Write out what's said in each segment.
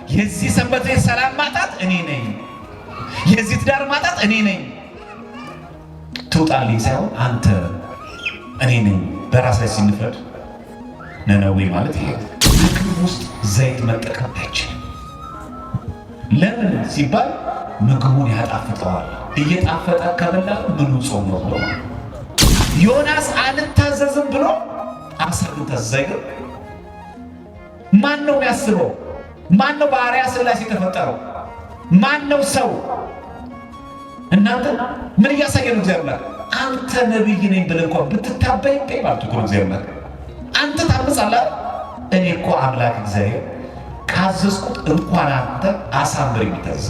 የዚህ ሰንበት ሰላም ማጣት እኔ ነኝ፣ የዚህ ትዳር ማጣት እኔ ነኝ። ትውጣልኝ ሳይሆን አንተ እኔ ነኝ። በራሳችን ስንፈርድ ነነዌ ማለት ይሄ ምግብ ውስጥ ዘይት መጠቀም አይችልም። ለምን ሲባል ምግቡን ያጣፍጠዋል። እየጣፈጠ ከበላ ምኑ ጾም ነው ብሎ ዮናስ አልታዘዝም ብሎ አሳ ግን ታዘዘ። ማን ነው የሚያስበው? ማን ነው በአርአያ ሥላሴ የተፈጠረው? ማን ነው ሰው? እናንተ ምን እያሳየ ነው? እግዚአብሔር አንተ ነብይ ነኝ ብለህ እንኳን ብትታበይብኝ ማለት እኮ እግዚአብሔር አንተ ታምጻለህ። እኔ እኮ አምላክ እግዚአብሔር ካዘዝኩት እንኳን አንተ አሳምር የሚታዘዝ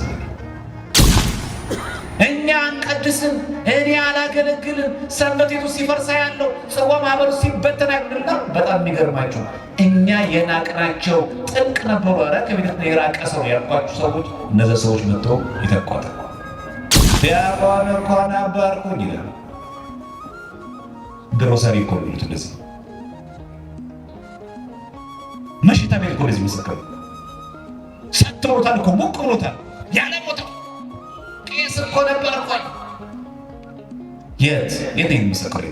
እኛ አንቀድስም፣ እኔ አላገለግልም፣ ሰንበቴቱ ሲፈርሳ ያለው ጽዋ ማህበሩ ሲበተን አይደልና። በጣም የሚገርማችሁ እኛ የናቅናቸው ጥልቅ ነበሩ። ኧረ ከቤተክርስቲያን የራቀ ሰው ያልኳችሁ ሰዎች እነዚያ ሰዎች መጥተው ይተኳታል። ዲያቆን እንኳን አባርኩኝ ይላል። ግሮሰሪ እኮ የሚሉት እንደዚህ መሽታ ቤት እኮ እንደዚህ መሰከሩ ሰጥተውታል እኮ ሞቅ ብሎታል። ያለ ቦታው ቄስ እኮ ነበር እኮ የት ነኝ መሰከሩ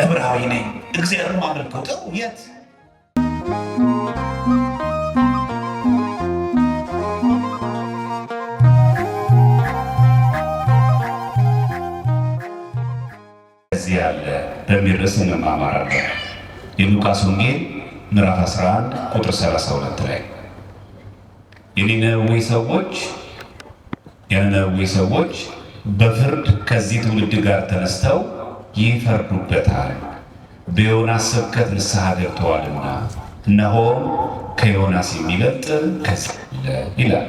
ዕብራዊ ነኝ እግዚአብሔር ማመልከው ጥሩ የት እዚህ ያለ በሚል ርዕስ እንማማራለን። የሉቃስ ወንጌል ምዕራፍ 11 ቁጥር 32 ላይ የነነዌ ሰዎች በፍርድ ከዚህ ትውልድ ጋር ተነስተው ይፈርዱበታል፣ በዮናስ ስብከት ንስሐ ገብተዋልና እነሆም ከዮናስ የሚበልጥ ከዚህ አለ ይላል።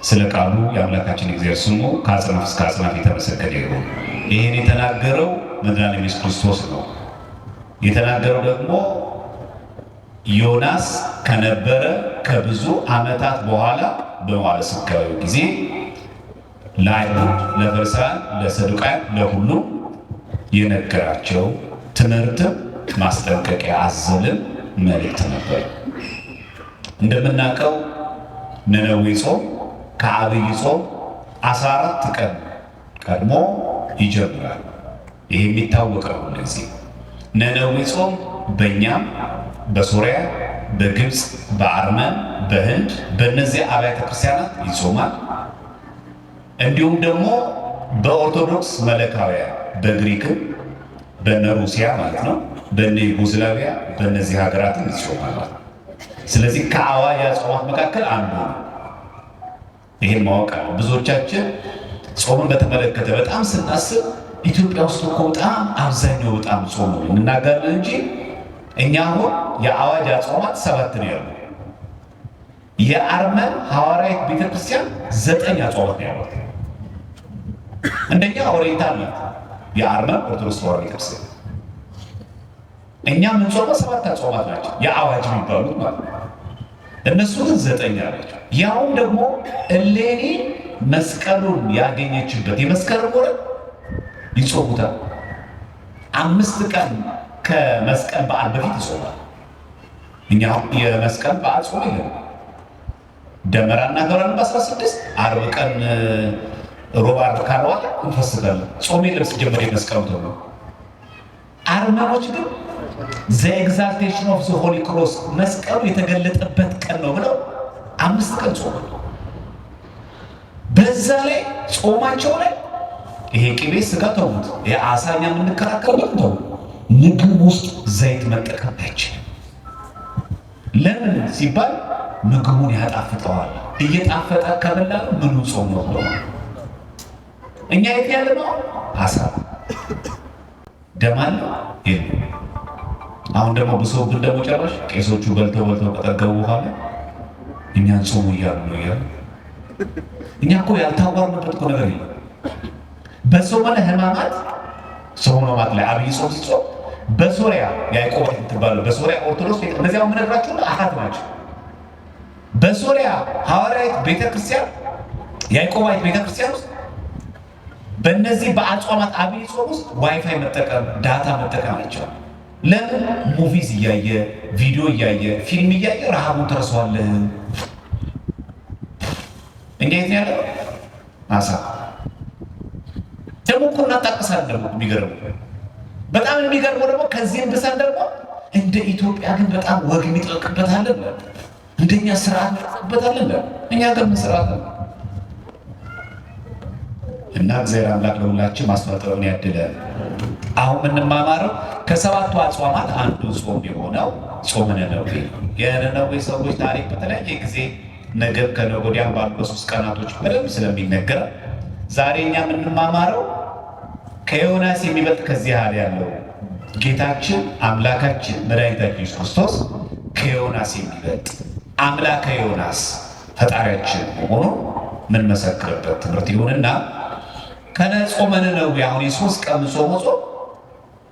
ስለ ቃሉ የአምላካችን እግዚአብሔር ስሙ ከአጽናፍ እስከ አጽናፍ የተመሰገነ ይሁን። ይህን የተናገረው መድኃኒታችን ኢየሱስ ክርስቶስ ነው። የተናገረው ደግሞ ዮናስ ከነበረ ከብዙ ዓመታት በኋላ በመዋዕለ ሥጋዌው ጊዜ ለአይሁድ፣ ለፈሪሳውያን፣ ለሰዱቃውያን ለሁሉ የነገራቸው ትምህርትም ማስጠንቀቂያ አዘልም መልእክት ነበር። እንደምናውቀው ነነዌ ጾም ከአብይ ጾም 14 ቀን ቀድሞ ይጀምራል። ይህ የሚታወቀው እንደዚህ ነነዌ ጾም በእኛም በሶሪያ፣ በግብፅ፣ በአርመን፣ በህንድ በእነዚህ አብያተ ክርስቲያናት ይጾማል። እንዲሁም ደግሞ በኦርቶዶክስ መለካውያን በግሪክም በነ ሩሲያ ማለት ነው፣ በነ ዩጎዝላቪያ በእነዚህ ሀገራትም ይጾማል። ስለዚህ ከአዋጅ አጽዋማት መካከል አንዱ ነው። ይህን ማወቅ አለ። ብዙዎቻችን ጾምን በተመለከተ በጣም ስናስብ ኢትዮጵያ ውስጥ እኮ በጣም አብዛኛው በጣም ጾም ነው እንናገራለን እንጂ እኛ አሁን የአዋጅ አጽዋማት 7 ነው ያሉ። የአርመን ሐዋርያት ቤተክርስቲያን 9 አጽዋማት ነው ያሉት። እንደኛ ኦሪየንታል ናት የአርመን ኦርቶዶክስ ተዋሕዶ ቤተክርስቲያን። እኛ የምንጾመው 7 አጽዋማት ናቸው የአዋጅ የሚባሉት ማለት ነው። እነሱ ግን 9 አላቸው። ያውም ደግሞ እሌኒ መስቀሉን ያገኘችበት የመስቀል ወር ይጾሙታል። 5 ቀን ከመስቀል በዓል በፊት ይጾማል። እኛ የመስቀል በዓል ጾም የለም። ደመራ እናከብራለን በ16 40 ቀን ሮብ ዓርብ ካልዋለ እንፈስጋለን። ጾም የለም ሲጀመር የመስቀሉ ተብሎ። አርመኖች ግን ዘ ኤግዛልቴሽን ኦፍ ዘ ሆሊ ክሮስ መስቀሉ የተገለጠበት ቀን ነው ብለው 5 ቀን ጾማል። በዛ ላይ ጾማቸው ላይ ይሄ ቅቤ ስጋ ተውት፣ የአሳኛ የምንከራከርበት ተው፣ ምግብ ውስጥ ዘይት መጠቀም አይችልም። ለምን ሲባል ምግቡን ያጣፍጠዋል። እየጣፈጠ ከበላ ምኑ ጾም ነው ብሎ እኛ የት ያለ ነው ሀሳብ ደማል ይሄ አሁን ደግሞ ብሶብን ደግሞ ጨራሽ ቄሶቹ በልተው ከጠገቡ በኋላ እኛን ጾሙ እያሉ ነው ያሉ። እኛ እኮ ያልታወርንበት እኮ ነገር የለም። በጾመ ሕማማት ሕማማት ላይ አብይ ጾም ሲጾም በሶሪያ ያዕቆብ የምትባለው በሶሪያ ኦርቶዶክስ እነዚያው የምነግራችሁ አሃት ናቸው። በሶሪያ ሐዋርያት ቤተክርስቲያን ያዕቆባዊት ቤተክርስቲያን ውስጥ በእነዚህ በአጽዋማት አብይ ጾም ውስጥ ዋይፋይ መጠቀም ዳታ መጠቀም አይቻልም። ለምን ሙቪዝ እያየ ቪዲዮ እያየ ፊልም እያየ ረሃቡን ትረሳዋለህ። እኛ የት ያለው አሳ ደግሞ እኮ እናጣቅሳለን። ደግሞ የሚገርመው በጣም የሚገርመው ደግሞ ከዚህም ብሰን ደግሞ እንደ ኢትዮጵያ ግን በጣም ወግ የሚጠቅበታለን፣ እንደኛ ስርዓት የሚጠቅበታለን። እኛ ግን ስርዓት እና እግዚአብሔር አምላክ ለሁላችን ማስተዋጠሩን ያድለን። አሁን የምንማማረው ከሰባቱ አጽዋማት አንዱ ጾም የሆነው ጾመ ነነዌ የነነዌ ሰዎች ታሪክ በተለያየ ጊዜ ነገር ከነገ ወዲያ ባሉ በሶስት ቀናቶች በደንብ ስለሚነገር ዛሬ እኛ የምንማማረው ከዮናስ የሚበልጥ ከዚህ ያህል ያለው ጌታችን አምላካችን መድኃኒታችን ኢየሱስ ክርስቶስ ከዮናስ የሚበልጥ አምላከ ዮናስ ፈጣሪያችን ሆኖ ምን መሰክርበት ትምህርት ይሁንና ከጾመ ነነዌ አሁን የሶስት ቀን ጾም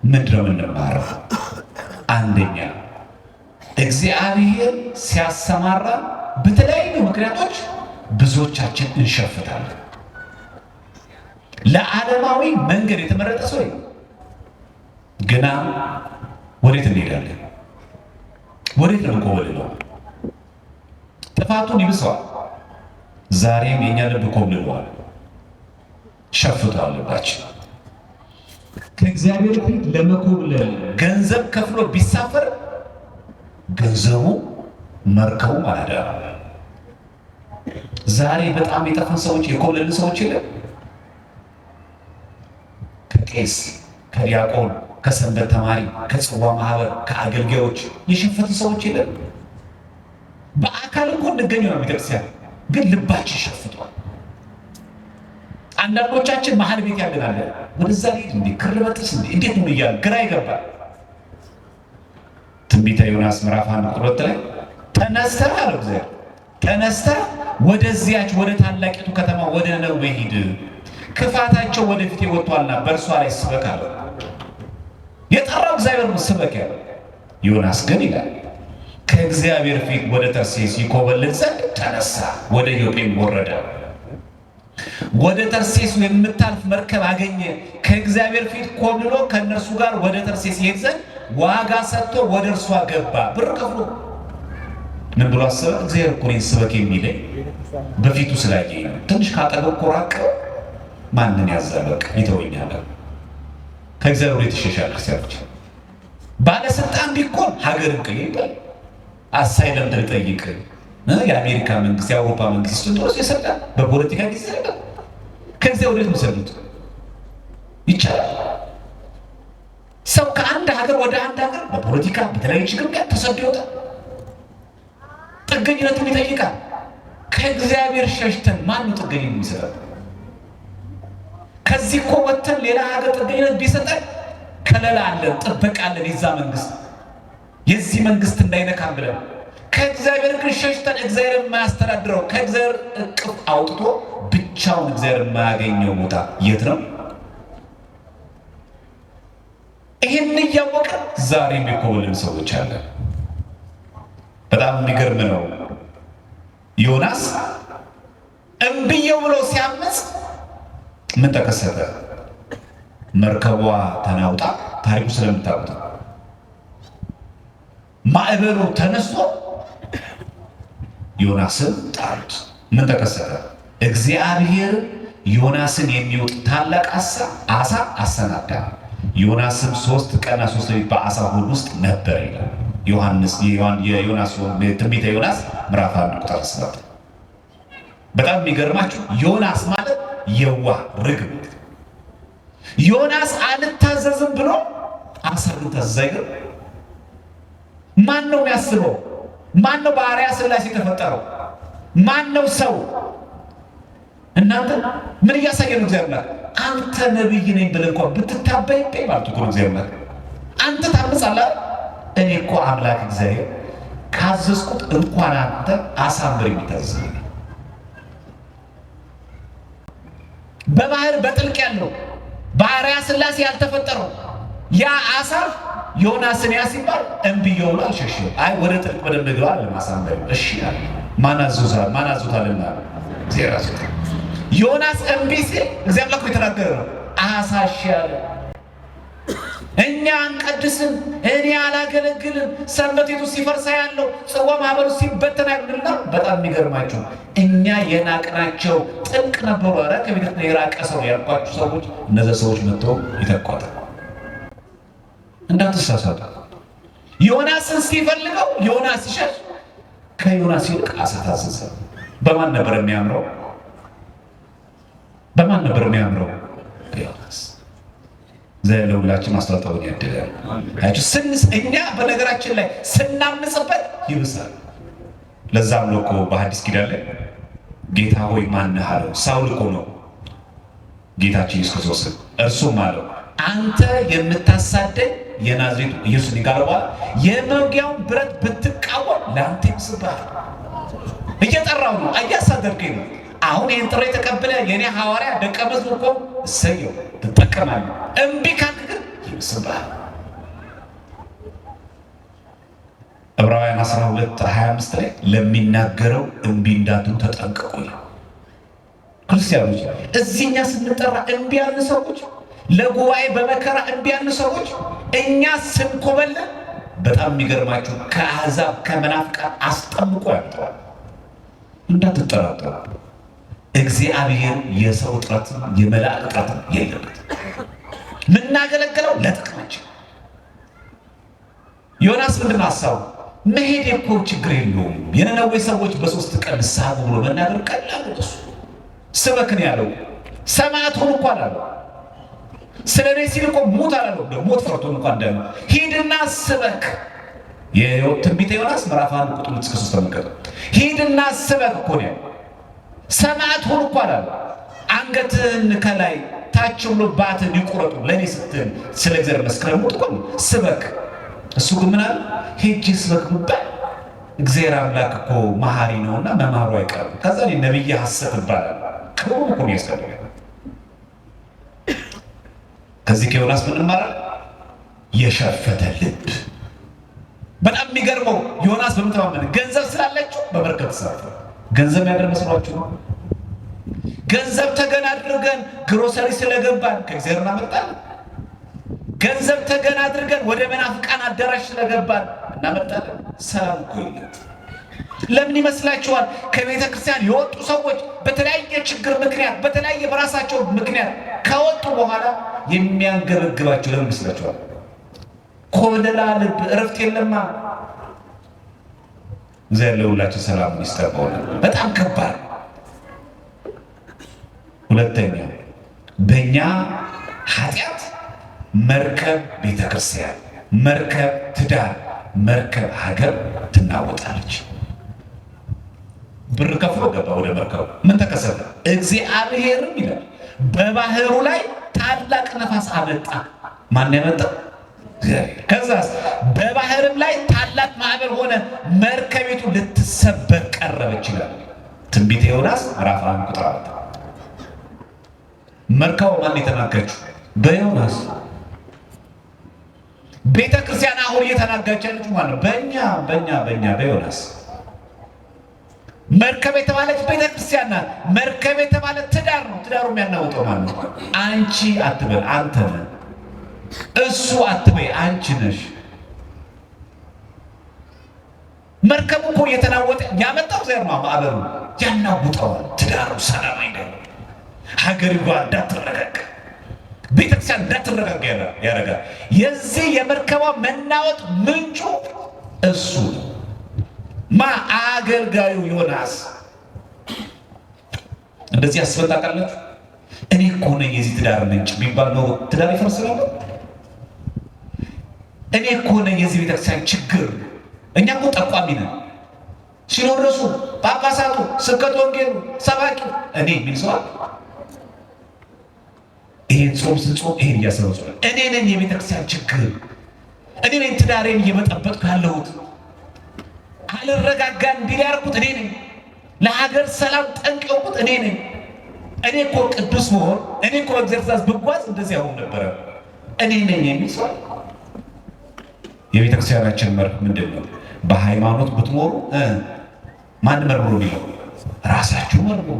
ምንድን ነው የምንማረው? አንደኛ እግዚአብሔር ሲያሰማራ በተለያዩ ምክንያቶች ብዙዎቻችን እንሸፍታለን። ለዓለማዊ መንገድ የተመረጠ ሰው ግና ወዴት እንሄዳለን? ወዴት ነው የምንኮበልለው? ጥፋቱን ይብሰዋል። ዛሬም የእኛ ልብ ኮብልለዋል፣ ሸፍቷል ልባችን። ከእግዚአብሔር ፊት ለመኮብለል ገንዘብ ከፍሎ ቢሳፈር ገንዘቡ መርከቡ ማለዳ። ዛሬ በጣም የጠፋን ሰዎች የኮብለልን ሰዎች የለም። ከቄስ ከዲያቆን ከሰንበት ተማሪ ከጽዋ ማህበር ከአገልጋዮች የሸፈቱ ሰዎች የለም። በአካል እንኳን እንገኘው ነው ቤተክርስቲያን፣ ግን ልባችን ሸፍቷል። አንዳንዶቻችን መሀል ቤት ያለናል። ወደዛ ሄድ እንዴ ክር በጥስ እንዴ እንዴት ነው እያለ ግራ ይገባል። ትንቢተ ዮናስ ምዕራፍ 1:2 ላይ ተነስተህ አለ እግዚአብሔር፣ ተነስተህ ወደዚያች ወደ ታላቂቱ ከተማ ወደ ነነዌ ሂድ፣ ክፋታቸው ወደፊት ወጥቷልና በእርሷ ላይ ስበክ አለ። የጠራው እግዚአብሔር ነው ስበክ ያለ። ዮናስ ግን ይላል ከእግዚአብሔር ፊት ወደ ተርሴስ ይኮበልል ዘንድ ተነሳ፣ ወደ ዮጴም ወረደ። ወደ ተርሴስ የምታልፍ መርከብ አገኘ። ከእግዚአብሔር ፊት ኮብልሎ ከእነርሱ ጋር ወደ ተርሴስ ይሄድ ዘንድ ዋጋ ሰጥቶ ወደ እርሷ ገባ። ብር ከፍሎ ምን ብሎ አሰበ? እግዚአብሔር እኮ እኔን ስበክ የሚለኝ በፊቱ ስላየኝ ነው። ትንሽ ካጠገብ እኮ ራቅ ማንን ያዘበቅ ይተወኛል። ከእግዚአብሔር የተሸሻለ ክርስቲያኖች ባለስልጣን ቢኮን ሀገርን ቅል ይባል አሳይለም ጠይቅ የአሜሪካ መንግስት የአውሮፓ መንግስት ድረስ ይሰጣል። በፖለቲካ ጊዜ ይሰጣል። ከዚያ ወዴት የሚሰሩት ይቻላል። ሰው ከአንድ ሀገር ወደ አንድ ሀገር በፖለቲካ በተለያዩ ችግር ጋር ተሰዶ ይወጣል። ጥገኝነትም ይጠይቃል። ከእግዚአብሔር ሸሽተን ማን ነው ጥገኝነት የሚሰጠው? ከዚህ እኮ ወጥተን ሌላ ሀገር ጥገኝነት ቢሰጠን ከለላ አለን፣ ጥበቃ አለን። የዛ መንግስት የዚህ መንግስት እንዳይነካም ብለን ከእግዚአብሔር ግን ሸሽተን እግዚአብሔር የማያስተዳድረው ከእግዚአብሔር እቅፍ አውጥቶ ብቻውን እግዚአብሔር የማያገኘው ቦታ የት ነው? ይህን እያወቀ ዛሬ የሚኮበልሉ ሰዎች አለ። በጣም የሚገርም ነው። ዮናስ እምብየው ብሎ ሲያምፅ ምን ተከሰተ? መርከቧ ተናውጣ፣ ታሪኩ ስለምታውቁት ማዕበሉ ተነስቶ ዮናስን ጣሉት። ምን ተከሰተ? እግዚአብሔር ዮናስን የሚውጥ ታላቅ አሳ አሰናዳ። ዮናስም 3 ቀንና 3 ሌሊት በአሳ ሆድ ውስጥ ነበር ይላል የዮናስ ትንቢተ ዮናስ ምዕራፍ 1:7። በጣም የሚገርማችሁ ዮናስ ማለት የዋህ ርግብ። ዮናስ አልታዘዝም ብሎ አሳን ታዘዘ። ማን ነው የሚያስበው? ማን ነው በአርአያ ሥላሴ የተፈጠረው? ማን ነው ሰው? እናንተ ምን እያሳየ ነው? እግዚአብሔር አንተ ነብይ ነኝ ብለህ እንኳን ብትታበይ ማለት እኮ ነው። እግዚአብሔር አንተ ታምጻለህ። እኔ እኮ አምላክ እግዚአብሔር ካዘዝኩት እንኳን አንተ አሳምር የሚታዘዝ በባህር በጥልቅ ያለው በአርአያ ሥላሴ ያልተፈጠረው ያ አሳ ዮናስን ሲባል እምብየው ብሎ አልሸሸም። አይ ወደ ጥልቅ በደንብ ግባል ለማሳመር እሺ አለ። ማን አዞታልና እግዚአብሔር አዞታ። ዮናስ እምቢ ሲል እግዚአብሔር እኮ የተናገረ ነው። አሳ እሺ አለ። እኛ አንቀድስም፣ እኔ አላገለግልም፣ ሰንበቴቱ ሲፈርሳ ያለው ጽዋ ማህበሩ ሲበተን ያሉና በጣም የሚገርማቸው እኛ የናቅናቸው ጥልቅ ነበሩ። ኧረ ከቤተ የራቀ ሰው ያልኳችሁ ሰዎች እነዚያ ሰዎች መጥተው ይተኳታል። እንዳትሳሳቱ። ዮናስን ሲፈልገው ዮናስ ሲሸሽ ከዮናስ ይልቅ አሳ ታዘዘ። በማን ነበር የሚያምረው? በማን ነበር የሚያምረው? በዮናስ። ዘለውላችን ማስተዋወቅ ያደላል። አያችሁ እኛ በነገራችን ላይ ስናምጽበት ይብሳል። ለዛም ነው እኮ በሐዲስ ኪዳን ላይ ጌታ ሆይ ማን ነህ አለው። ሳውል እኮ ነው ጌታችን ኢየሱስ ክርስቶስ። እርሱም አለው አንተ የምታሳደኝ የናዝሬቱ ኢየሱስ ሊጋረባ የመውጊያውን ብረት ብትቃወም ለአንተ ይብስብሃል። እየጠራው ነው፣ እያሳደድከኝ ነው። አሁን ይህን ጥሪ ተቀብለ የኔ ሐዋርያ ደቀ መዝሙር እኮ እሰየው ትጠቀማለህ። እምቢ ካልክ ግን ይብስብሃል። ዕብራውያን 12:25 ላይ ለሚናገረው እምቢ እንዳትሉ ተጠንቀቁ ይላል። ክርስቲያኖች እዚህኛ ስንጠራ እምቢ ያልን ሰዎች፣ ለጉባኤ በመከራ እምቢ ያልን ሰዎች እኛ ስንኮበለን በጣም የሚገርማችሁ ከአሕዛብ ከመናፍቃን አስጠምቆ ያምጠዋል። እንዳትጠራጠሩ። እግዚአብሔር የሰው ጥረት የመላእክት ጥረት የለበት። ምናገለግለው ለጥቅማችን። ዮናስ ምንድን ሐሳቡ? መሄድ እኮ ችግር የለውም። የነነዌ ሰዎች በሶስት ቀን ንስሐ ብሎ መናገር ቀላል ነው። እሱ ስበክን ያለው ሰማዕት ሁን እኮ አላለው። ስለ እኔ ሲል እኮ ሙት አላለው። ሞት ፈርቶን እንኳን እንዳለ ሂድና ስበክ። የትንቢተ ዮናስ ምዕራፍ 1 ቁጥር 3 ተመልከቱ። ሂድና ስበክ እኮ ነው። ሰማዕት ሁን እኮ አላለው። አንገትን ከላይ ታች ብሎ ባትን ይቆረጡ ለእኔ ስትል ስለ እግዚአብሔር መስክረህ ሙት እኮ ነው። ስበክ። እሱ ግን ምን አለ? ሄጄ ስበክ ብባል እግዚአብሔር አምላክ እኮ መሐሪ ነውና መማሩ አይቀርም። ከዛ ነብይ ሐሰት ይባላል። ክብሩ እኮ ነው ያስፈልጋል። ከዚህ ከዮናስ ምን እንማራለን? የሸፈተ ልብ። በጣም የሚገርመው ዮናስ በምተማመን ገንዘብ ስላለችው በበረከት ተሳፈረ። ገንዘብ ያደር መስሏችሁ ነው? ገንዘብ ተገን አድርገን ግሮሰሪ ስለገባን ከእግዚአብሔር እናመጣለን። ገንዘብ ተገን አድርገን ወደ መናፍቃን አዳራሽ ስለገባን እናመጣለን። ሰላም እኮ የለም። ለምን ይመስላችኋል? ከቤተ ክርስቲያን የወጡ ሰዎች በተለያየ ችግር ምክንያት በተለያየ በራሳቸው ምክንያት ከወጡ በኋላ የሚያንገበግባቸው ለምን ይመስላችኋል? ኮለላ ልብ፣ እረፍት የለማ። እግዚአብሔር ለሁላችን ሰላም ይስጠው። በጣም ከባድ። ሁለተኛ በእኛ ኃጢአት መርከብ ቤተ ክርስቲያን፣ መርከብ ትዳር፣ መርከብ ሀገር ትናወጣለች። ብር ከፍሎ ገባ ወደ መርከቡ። ምን ተከሰተ? እግዚአብሔርም ይላል በባህሩ ላይ ታላቅ ነፋስ አመጣ። ማን ያመጣው? እግዚአብሔር። ከዛስ በባህርም ላይ ታላቅ ማዕበል ሆነ፣ መርከቢቱ ልትሰበር ቀረበች ይላል ትንቢተ ዮናስ ምዕራፍ 1 ቁጥር 4። መርከቡ ማን የተናገረችው? በዮናስ። ቤተ ክርስቲያን አሁን እየተናገረች ያለችው ማለት ነው በእኛ በዮናስ። መርከብ የተባለች ቤተ ክርስቲያን ናት። መርከብ የተባለ ትዳር ነው። ትዳሩ የሚያናውጠው ማለት ነው። አንቺ አትበል አንተ ነህ፣ እሱ አትበይ አንቺ ነሽ። መርከቡ እኮ እየተናወጠ ያመጣው ዘር ነው። ማዕበሉ ያናውጠዋል። ትዳሩ ሰላም አይደለም። ሀገሪቷ እንዳትረጋጋ፣ ቤተክርስቲያን እንዳትረጋጋ ያደርጋል። የዚህ የመርከቧ መናወጥ ምንጩ እሱ ነው። አገልጋዩ ዮናስ እንደዚህ ያስፈጣቃለች። እኔ እኮ ነኝ የዚህ ትዳር ምንጭ ቢባል ነው ትዳር ይፈርስ ነበር። እኔ እኮ ነኝ የዚህ ቤተክርስቲያን ችግር። እኛ እኮ ጠቋሚ ነን። ሲኖዶሱ፣ ጳጳሳቱ፣ ስብከተ ወንጌሉ፣ ሰባኪ እኔ የሚል ሰው ይሄን ጾም ስንጾም ይሄን እያሰበች እኔ ነኝ የቤተክርስቲያን ችግር። እኔ ነኝ ትዳሬን እየበጠበጥኩ ያለሁት። አልረጋጋ እንዲል ያደረኩት እኔ ነኝ። ለሀገር ሰላም ጠንቅ የሆንኩት እኔ ነኝ። እኔ እኮ ቅዱስ መሆን እኔ እኮ በእግዚአብሔር ትእዛዝ ብጓዝ እንደዚህ አሁን ነበረ። እኔ ነኝ የሚል ሰው። የቤተክርስቲያናችን መርህ ምንድን ነው? በሃይማኖት ብትኖሩ ማን መርምሩ ቢለው ራሳችሁ መርምሩ።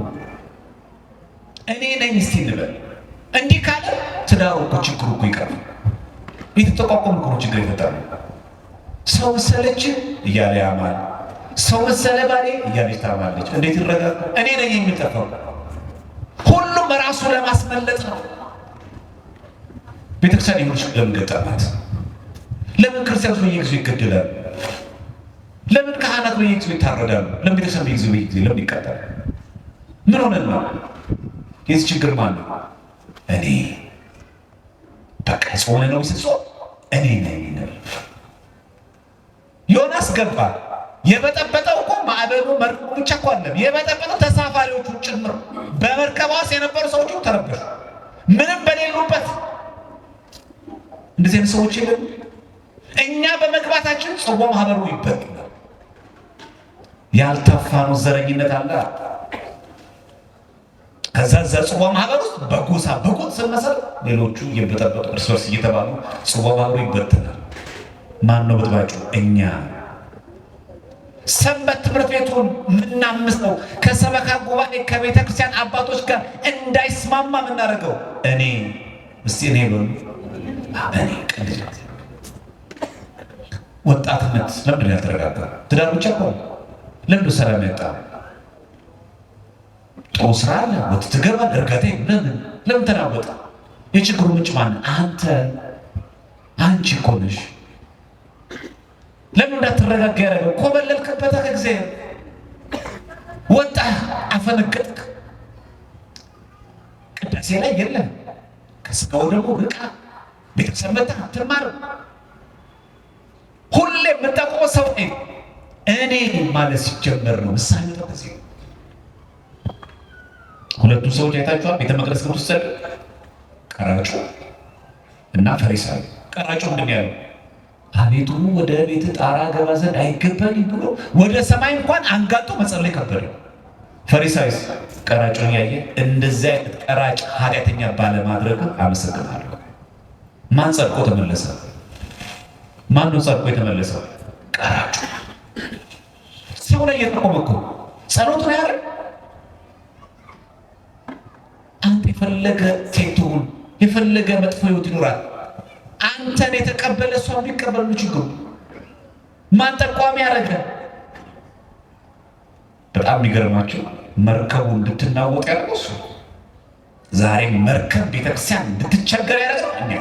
እኔ ነኝ እስቲ እንበል። እንዲህ ካለ ትዳሩ እኮ ችግሩ እኮ ይቀርፋል። የተጠቋቋሙ እኮ ነው ችግር የፈጠረው። ሰው መሰለች እያለ ያማል፣ ሰው መሰለ ባሌ እያለች ታማለች። እንዴት ይረጋጋ? እኔ ነኝ የሚጠፋው። ሁሉም ራሱ ለማስመለጥ ነው። ቤተክርስቲያን ይሁንሽ ለምን ገጠማት? ለምን ክርስቲያኖች በየጊዜው ይገደላሉ? ለምን ካህናት በየጊዜው ይታረዳሉ? ለምን ቤተክርስቲያን በየጊዜው ለምን ይቀጣል? ምን ሆነን ነው? የዚህ ችግር ማለት ነው እኔ በቃ ጾም ነው ሲጾም እኔ ነኝ ነው። ዮናስ ገባ። የበጠበጠው እኮ ማዕበሉ መርከቡ ብቻ እኮ አይደለም፣ የበጠበጠው ተሳፋሪዎቹ ጭምር። በመርከቧ ውስጥ የነበሩ ሰዎች ተረበሹ፣ ምንም በሌሉበት። እንደዚህ አይነት ሰዎች የለም። እኛ በመግባታችን ጽዋ ማህበሩ ይበትናል። ያልተፋነው ዘረኝነት አለ። ከዛ ጽዋ ማህበር ውስጥ በጎሳ በጎጥ ስንመሰል ሌሎቹ እየበጠበጡ እርስ በርስ እየተባሉ ጽዋ ማህበሩ ይበትናል። ማን ነው በጥባጩ? እኛ። ሰንበት ትምህርት ቤቱን የምናምሰው ከሰበካ ጉባኤ ከቤተ ክርስቲያን አባቶች ጋር እንዳይስማማ የምናደርገው እኔ እስቲ እኔ ብሎ እኔ ቅድም ወጣትነት ለምንድን ያልተረጋጋ? ትዳር ብቻ እኮ ለምንድን ሰላም ያጣ? ጥሩ ስራ አለ፣ ወጥ ትገባል፣ እርጋታ ለምን ተናወጠ? የችግሩ ምንጭ ማነው? አንተ አንቺ እኮ ነሽ። ለምን እንዳትረጋጋ ያደረገው? ኮበለልክበት ከእግዚአብሔር ወጣህ፣ አፈነገጥክ። ቅዳሴ ላይ የለም፣ ከስጋው ደግሞ ርቃ ቤተክርስቲያን መጣህ አትማርም። ሁሌ የምታውቀው ሰው እኔ ማለት ሲጀመር ነው። ምሳሌ ነው። ከዚህ ሁለቱ ሰዎች አይታችኋል። ቤተ መቅደስ ገብቶ ሲሰድ ቀራጩ እና ፈሪሳዊ። ቀራጩ ምንድን ያለው? አቤቱ ወደ ቤት ጣራ ገባ ዘንድ አይገባኝም ብሎ ወደ ሰማይ እንኳን አንጋጦ መጸለይ ከበደው። ፈሪሳዊስ ቀራጩን ያየ እንደዚያ አይነት ቀራጭ ኃጢአተኛ ባለማድረግ አመሰግናለሁ። ማን ጸድቆ ተመለሰ? ማን ነው ጸድቆ የተመለሰው? ቀራጩ። ሰው ላይ እየተቆመ እኮ ጸሎቱን ያደርግ። አንተ የፈለገ ሴቱን የፈለገ መጥፎ ህይወት ይኖራል፣ አንተን የተቀበለ እሷን ቢቀበል ነው ችግሩ። ማን ጠቋሚ ያደረገ? በጣም የሚገርማቸው መርከቡ እንድትናወጥ ያደረገው እሱ። ዛሬ መርከብ ቤተክርስቲያን እንድትቸገር ያደረገው እኛ።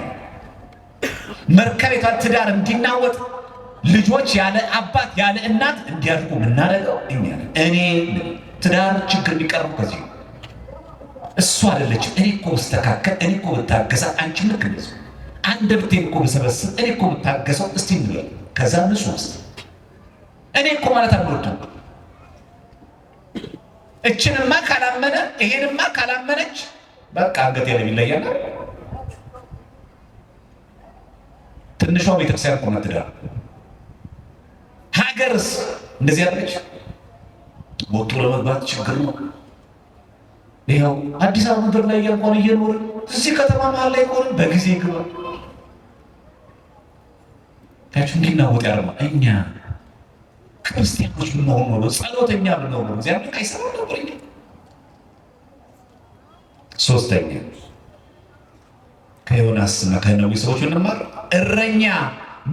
መርከብ የቷን ትዳር እንዲናወጥ ልጆች ያለ አባት ያለ እናት እንዲያድጉ የምናደርገው እኛ ነን። እኔ ትዳር ችግር የሚቀርቡ ከዚህ እሱ አይደለችም። እኔ እኮ ብስተካከል፣ እኔ እኮ ብታገሳት፣ አንቺ ልክ እንደዚህ አንድ ብቴን እኮ ብሰበስብ፣ እኔ እኮ ብታገሰው እስቲ እንበል። ከዛ ንሱ ውስጥ እኔ እኮ ማለት አልወድም። እችንማ ካላመነ ይሄንማ ካላመነች በቃ አንገት ያለ ይለያል። ትንሿ ቤተክርስቲያን እኮ ናት ትዳር። ሀገርስ እንደዚህ ያለች ወጡ ለመግባት ችግር ነው። ይኸው አዲስ አበባ ምድር ላይ እያልኳን እየኖርን እዚህ ከተማ መሀል ላይ ቆን በጊዜ ግባ ታችሁ እንዲናወጥ ያደርማ። እኛ ክርስቲያኖች ብንሆን ኖሮ ጸሎተኛ ብንሆን ኖሮ እዚያ ምን አይሰራም ነበር። እኛ ሶስተኛ ከዮናስና ከነዌ ሰዎች እንማር። እረኛ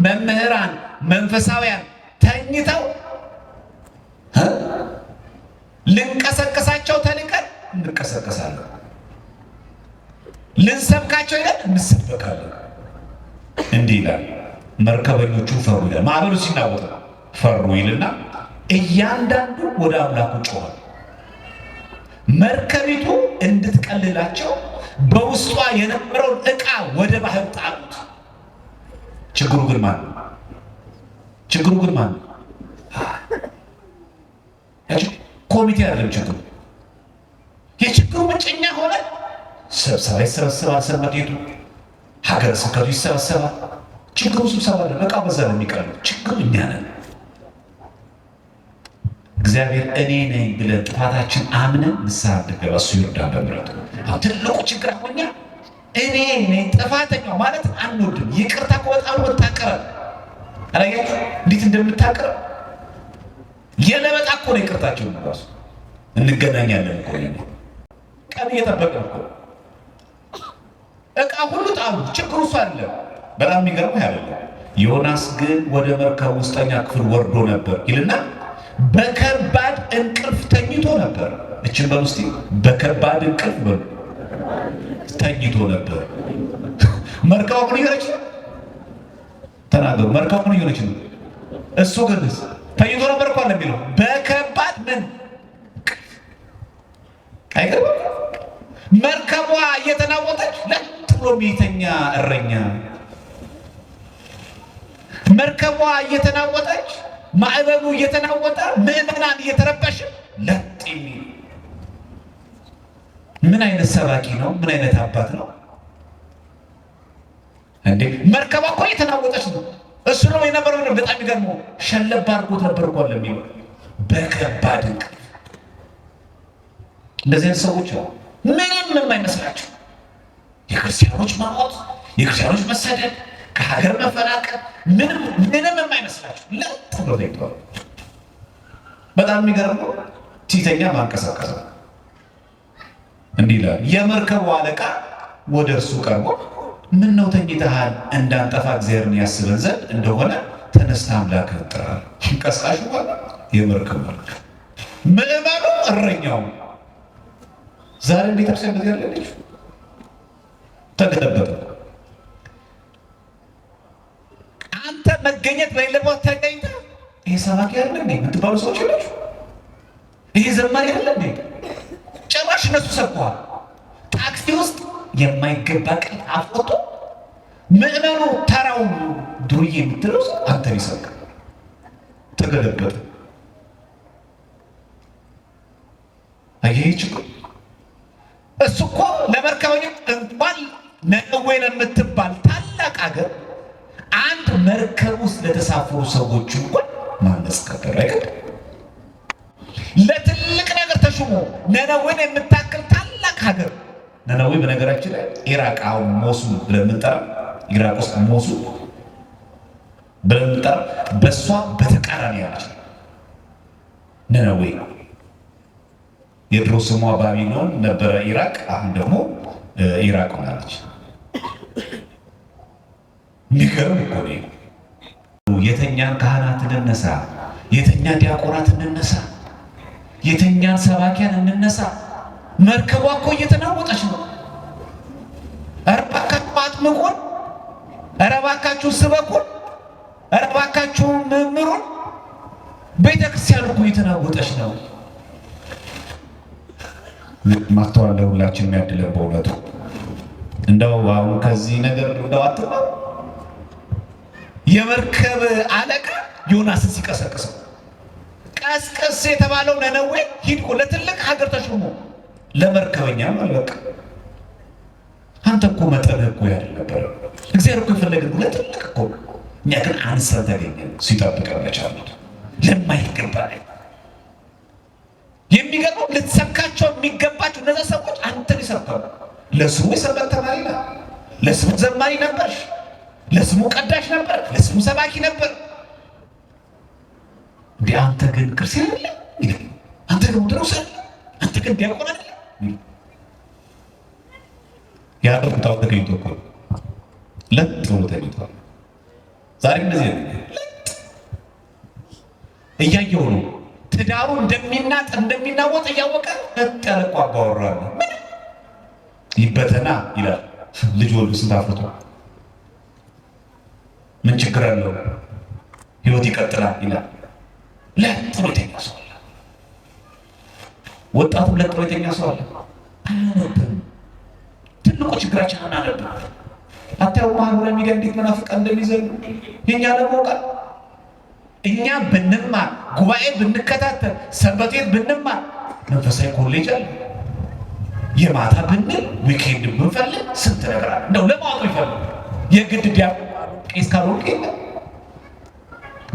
መምህራን መንፈሳውያን ተኝተው ልንቀሰቀሳቸው ተልከን እንቀሰቀሳለን፣ ልንሰብካቸው ይላል እንሰበካለን። እንዲህ ይላል መርከበኞቹ ፈሩ ይላል። ማዕበሉ ሲናወጥ ፈሩ ይልና እያንዳንዱ ወደ አምላኩ ጮኸ። መርከቢቱ እንድትቀልላቸው በውስጧ የነበረውን ዕቃ ወደ ባህር ጣሉት። ችግሩ ግን ማን ነው? ችግሩ ግን ማን ነው? ኮሚቴ አይደለም ችግሩ። የችግሩ ምንጭኛ ሆነ። ስብሰባ ይሰበሰባል፣ ሰንበት ቤቱ ሀገረ ስብከቱ ይሰበሰባል። ችግሩ ስብሰባ አይደለም፣ ዕቃ በዛ ነው የሚቀርበው። ችግሩ እኛ ነን። እግዚአብሔር እኔ ነኝ ብለን ጥፋታችን አምነን ንስሐ እንድንገባ እሱ ይርዳን በምሕረቱ። ትልቁ ችግር አሁኛ እኔ ነኝ ጥፋተኛው ማለት አንወድም። ይቅርታ ከወጣሉ መታቀረ አላያችሁ እንዴት እንደምታቀረ የለበጣ እኮ ነው ይቅርታቸው ነው። ራሱ እንገናኛለን እኮ ቀን እየጠበቅን እኮ ዕቃ ሁሉ ጣሉ። ችግሩ እሱ አይደለም። በጣም የሚገርመው ያለው ዮናስ ግን ወደ መርከብ ውስጠኛ ክፍል ወርዶ ነበር ይልና በከባድ እንቅልፍ ተኝቶ ነበር። እችን በሉ እስቲ በከባድ እንቅልፍ በሉ ተኝቶ ነበር። መርከቧ ምን ይሆነች ተናገሩ። መርከቧ ምን ይሆነች ነው? እሱ ግን ተኝቶ ነበር እኮ አለ የሚለው በከባድ ምን አይገርም። መርከቧ እየተናወጠች ለጥ ብሎ የሚተኛ እረኛ፣ መርከቧ እየተናወጠች ማዕበሉ እየተናወጠ ምዕመናን እየተረበሽ ለጥ የሚል ምን አይነት ሰባኪ ነው? ምን አይነት አባት ነው እንዴ? መርከቧ እኮ እየተናወጠች ነው። እሱ ነው የነበረው። በጣም ይገርመው ሸለብ አድርጎት ነበር እኮ ለሚው በከባድ እንቅልፍ። እንደዚህ አይነት ሰዎች ምንም የማይመስላቸው የክርስቲያኖች መሞት፣ የክርስቲያኖች መሰደድ፣ ከሀገር መፈናቀል ምንም የማይመስላቸው ለጥ ብሎ ተኝተዋል። በጣም የሚገርመው ሲተኛ ማንቀሳቀስ እንዲህ ይላል። የመርከቡ አለቃ ወደ እርሱ ቀርቦ ምን ነው ተኝተሃል? እንዳንጠፋ እግዚአብሔርን ያስበን ዘንድ እንደሆነ ተነስተህ አምላክህን ጥራ። ቀስቃሹ የመርከቡ አለቃ፣ ምዕመኑ እረኛው። ዛሬ ቤተክርስቲያን እንደዚህ ያለች ተገለበጠ። አንተ መገኘት በሌለበት ተገኝተህ ይሄ ሰባኪ ያለ እንዴ የምትባሉ ሰዎች ናቸው። ይሄ ዘማሪ ያለ እንዴ ጭራሽ እነሱ ሰብከዋል። ታክሲ ውስጥ የማይገባ ቃል አፍቆቶ ምዕመኑ ተራው ዱርዬ የምትለው አንተ ይሰብክ ተገለበጠ። አየህ ችግር እሱ እኮ ለመርከበኞች እንኳን ነነዌ ለምትባል ታላቅ ሀገር አንድ መርከብ ውስጥ ለተሳፈሩ ሰዎች እንኳን ማነጽ ከበር አይገድ ለትልቅ ነገር ተሹሞ ነነዌን የምታክል ታላቅ ሀገር። ነነዌ በነገራችን ላይ ኢራቅ አሁን ሞሱል ብለን የምንጠራ ኢራቅ ውስጥ ሞሱል ብለን የምንጠራ በእሷ በተቃራኒ ያለች ነነዌ። የድሮ ስሟ ባቢሎን ነበረ ኢራቅ፣ አሁን ደግሞ ኢራቅ ሆናለች። የሚገርም እኮ ነው። የተኛን ካህናት እንነሳ፣ የተኛ ዲያቆናት እንነሳ፣ የተኛን ሰባኪያን እንነሳ። መርከቧ እኮ እየተናወጠች ነው። ኧረ እባካችሁ አጥምቁን፣ ኧረ እባካችሁ ስበኩን፣ ኧረ እባካችሁ መምህሩን። ቤተክርስቲያን እኮ እየተናወጠች ነው። ማስተዋል ለሁላችን የሚያድለን በእውነቱ። እንደው አሁን ከዚህ ነገር እንደው አትባው። የመርከብ አለቃ ዮናስን ሲቀሰቅሰው ቀስቀስ የተባለው ነነዌ ሂድ እኮ ለትልቅ ሀገር ተሾሞ ለመርከበኛ ማለት አንተ እኮ መጠንህ እኮ ያለ ነበር። እግዚአብሔር እኮ የፈለገን ለትልቅ እኮ እኛ ግን አንሰን ተገኘን። ሲጠብቀን መቻሉት ለማይገባ የሚገርመው ልትሰብካቸው የሚገባቸው እነዛ ሰዎች አንተን ይሰብካሉ። ለስሙ የሰንበት ተማሪ ነህ፣ ለስሙ ዘማሪ ነበር፣ ለስሙ ቀዳሽ ነበር፣ ለስሙ ሰባኪ ነበር። እንዴ አንተ ግን ክርስቲያን አይደለም፣ አንተ ግን ወንድሮስ አይደለም፣ አንተ ግን ዲያቆን አይደለም። ያለው ቦታው ተገኝቶ እኮ ለጥ ብሎ ተገኝቷል። ዛሬ እንደዚህ ለጥ እያየው ነው። ትዳሩ እንደሚናጥ እንደሚናወጥ እያወቀ ለጥ ያለ እኮ አባወራ ነው። ይበተና ይላል። ልጅ ወልዶ ስንት አፍርቶ ምን ችግር አለው? ህይወት ይቀጥላል ይላል። ለጥ ብሎ የተኛ ሰው አለ። ወጣቱ ለጥ ብሎ የተኛ ሰው አለ። አያነብም። ትልቁ ችግራችን አናነብም። አታው ማህበራዊ ሚዲያ እንዴት መናፍቃን እንደሚዘሉ የኛ ደግሞ ቃል እኛ ብንማር ጉባኤ ብንከታተል ሰንበቴት ብንማር መንፈሳዊ ኮሌጅ አለ። የማታ ብንል ዊኬንድ ብንፈልግ ስንት ነገር አለ። እንደው ለማወቅ ይፈልግ የግድ ዲያቆን ቄስ ካልሆንክ የለም።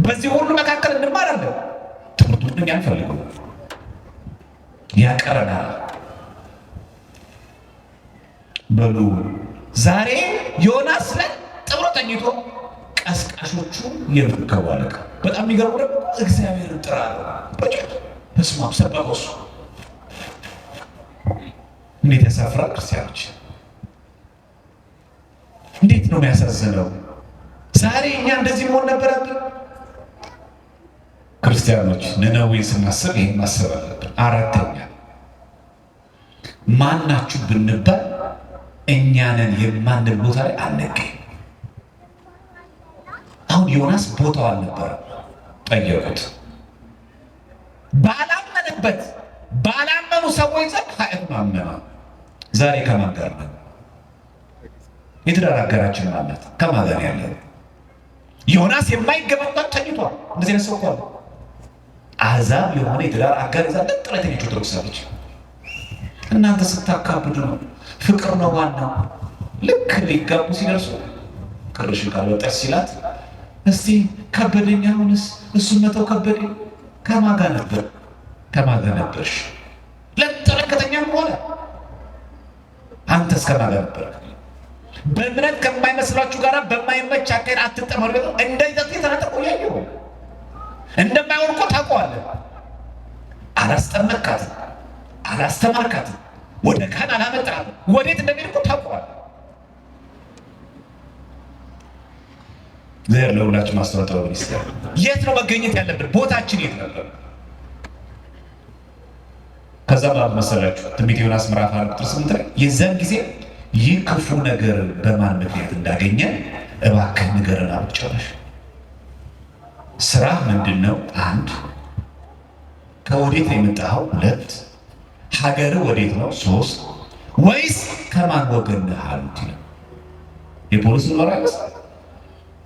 በዚህ ሁሉ መካከል እንማራለን። ትምህርቱን እኛ አንፈልገው ያቀረናል። በሉ ዛሬ ዮናስ ላይ ጥብሮ ተኝቶ ቀስቃሾቹ የመርከቡ አለቃ በጣም የሚገርሙ ደግሞ እግዚአብሔርን ጥራ ነው። በስመ አብ ሰበከው። እንዴት ያሳፍራል! ክርስቲያኖች እንዴት ነው የሚያሳዝነው! ዛሬ እኛ እንደዚህ መሆን ነበረብን? ክርስቲያኖች ነነዌን ስናስብ ይሄን ማሰብ አለብን። አራተኛ ማናችሁ ብንባል እኛንን የማንል ቦታ ላይ አንገኝ። አሁን ዮናስ ቦታው አልነበረ። ጠየቁት። ባላመነበት ባላመኑ ሰዎች ዘንድ ኃይል ማመና። ዛሬ ከማን ጋር ነው? የትዳር አጋራችን ማለት ከማን ጋር ያለ? ዮናስ የማይገባባት ተኝቷል። እንደዚህ ነው ሰው እኮ አሕዛብ የሆነ የትዳር አጋር ይዛ ለጥረት ኦርቶዶክሳለች። እናንተ ስታካብዱ ነው። ፍቅር ነው ዋናው። ልክ ሊጋቡ ሲደርሱ ቅርሽ ካልወጣች ሲላት እስቲ ከበደኝ፣ አሁንስ እሱን መተው ከበደኝ። ከማን ጋር ነበር? ከማን ጋር ነበርሽ? ለተረከተኛ ሆነ። አንተስ ከማን ጋር ነበር? በእምነት ከማይመስላችሁ ጋር በማይመች አካሄድ አትጠመዱ። እንደዚህ የተናጠቁ ያየው እንደማይሆን እኮ ታውቀዋለህ። አላስጠመቅካትም፣ አላስተማርካትም፣ ወደ ካህን አላመጣህም። ወዴት እንደሚሄድ እኮ ታውቀዋለህ። ዘር ለሁላችሁ ማስተዋወቅ ይስጣል። የት ነው መገኘት ያለብን? ቦታችን የት ነበር? ከዛ ማለት መሰላችሁ ትንቢተ ዮናስ ምዕራፍ 4 ቁጥር 8 ላይ የዛን ጊዜ ይህ ክፉ ነገር በማን ምክንያት እንዳገኘ እባክህ ንገረን አሉት። ጨረሽ ስራ ምንድን ነው? አንድ ከወዴት ነው የመጣኸው? ሁለት ሀገር ወዴት ነው? ሶስት ወይስ ከማን ወገን ነህ አሉት። የፖሊስ ኖር አይመስል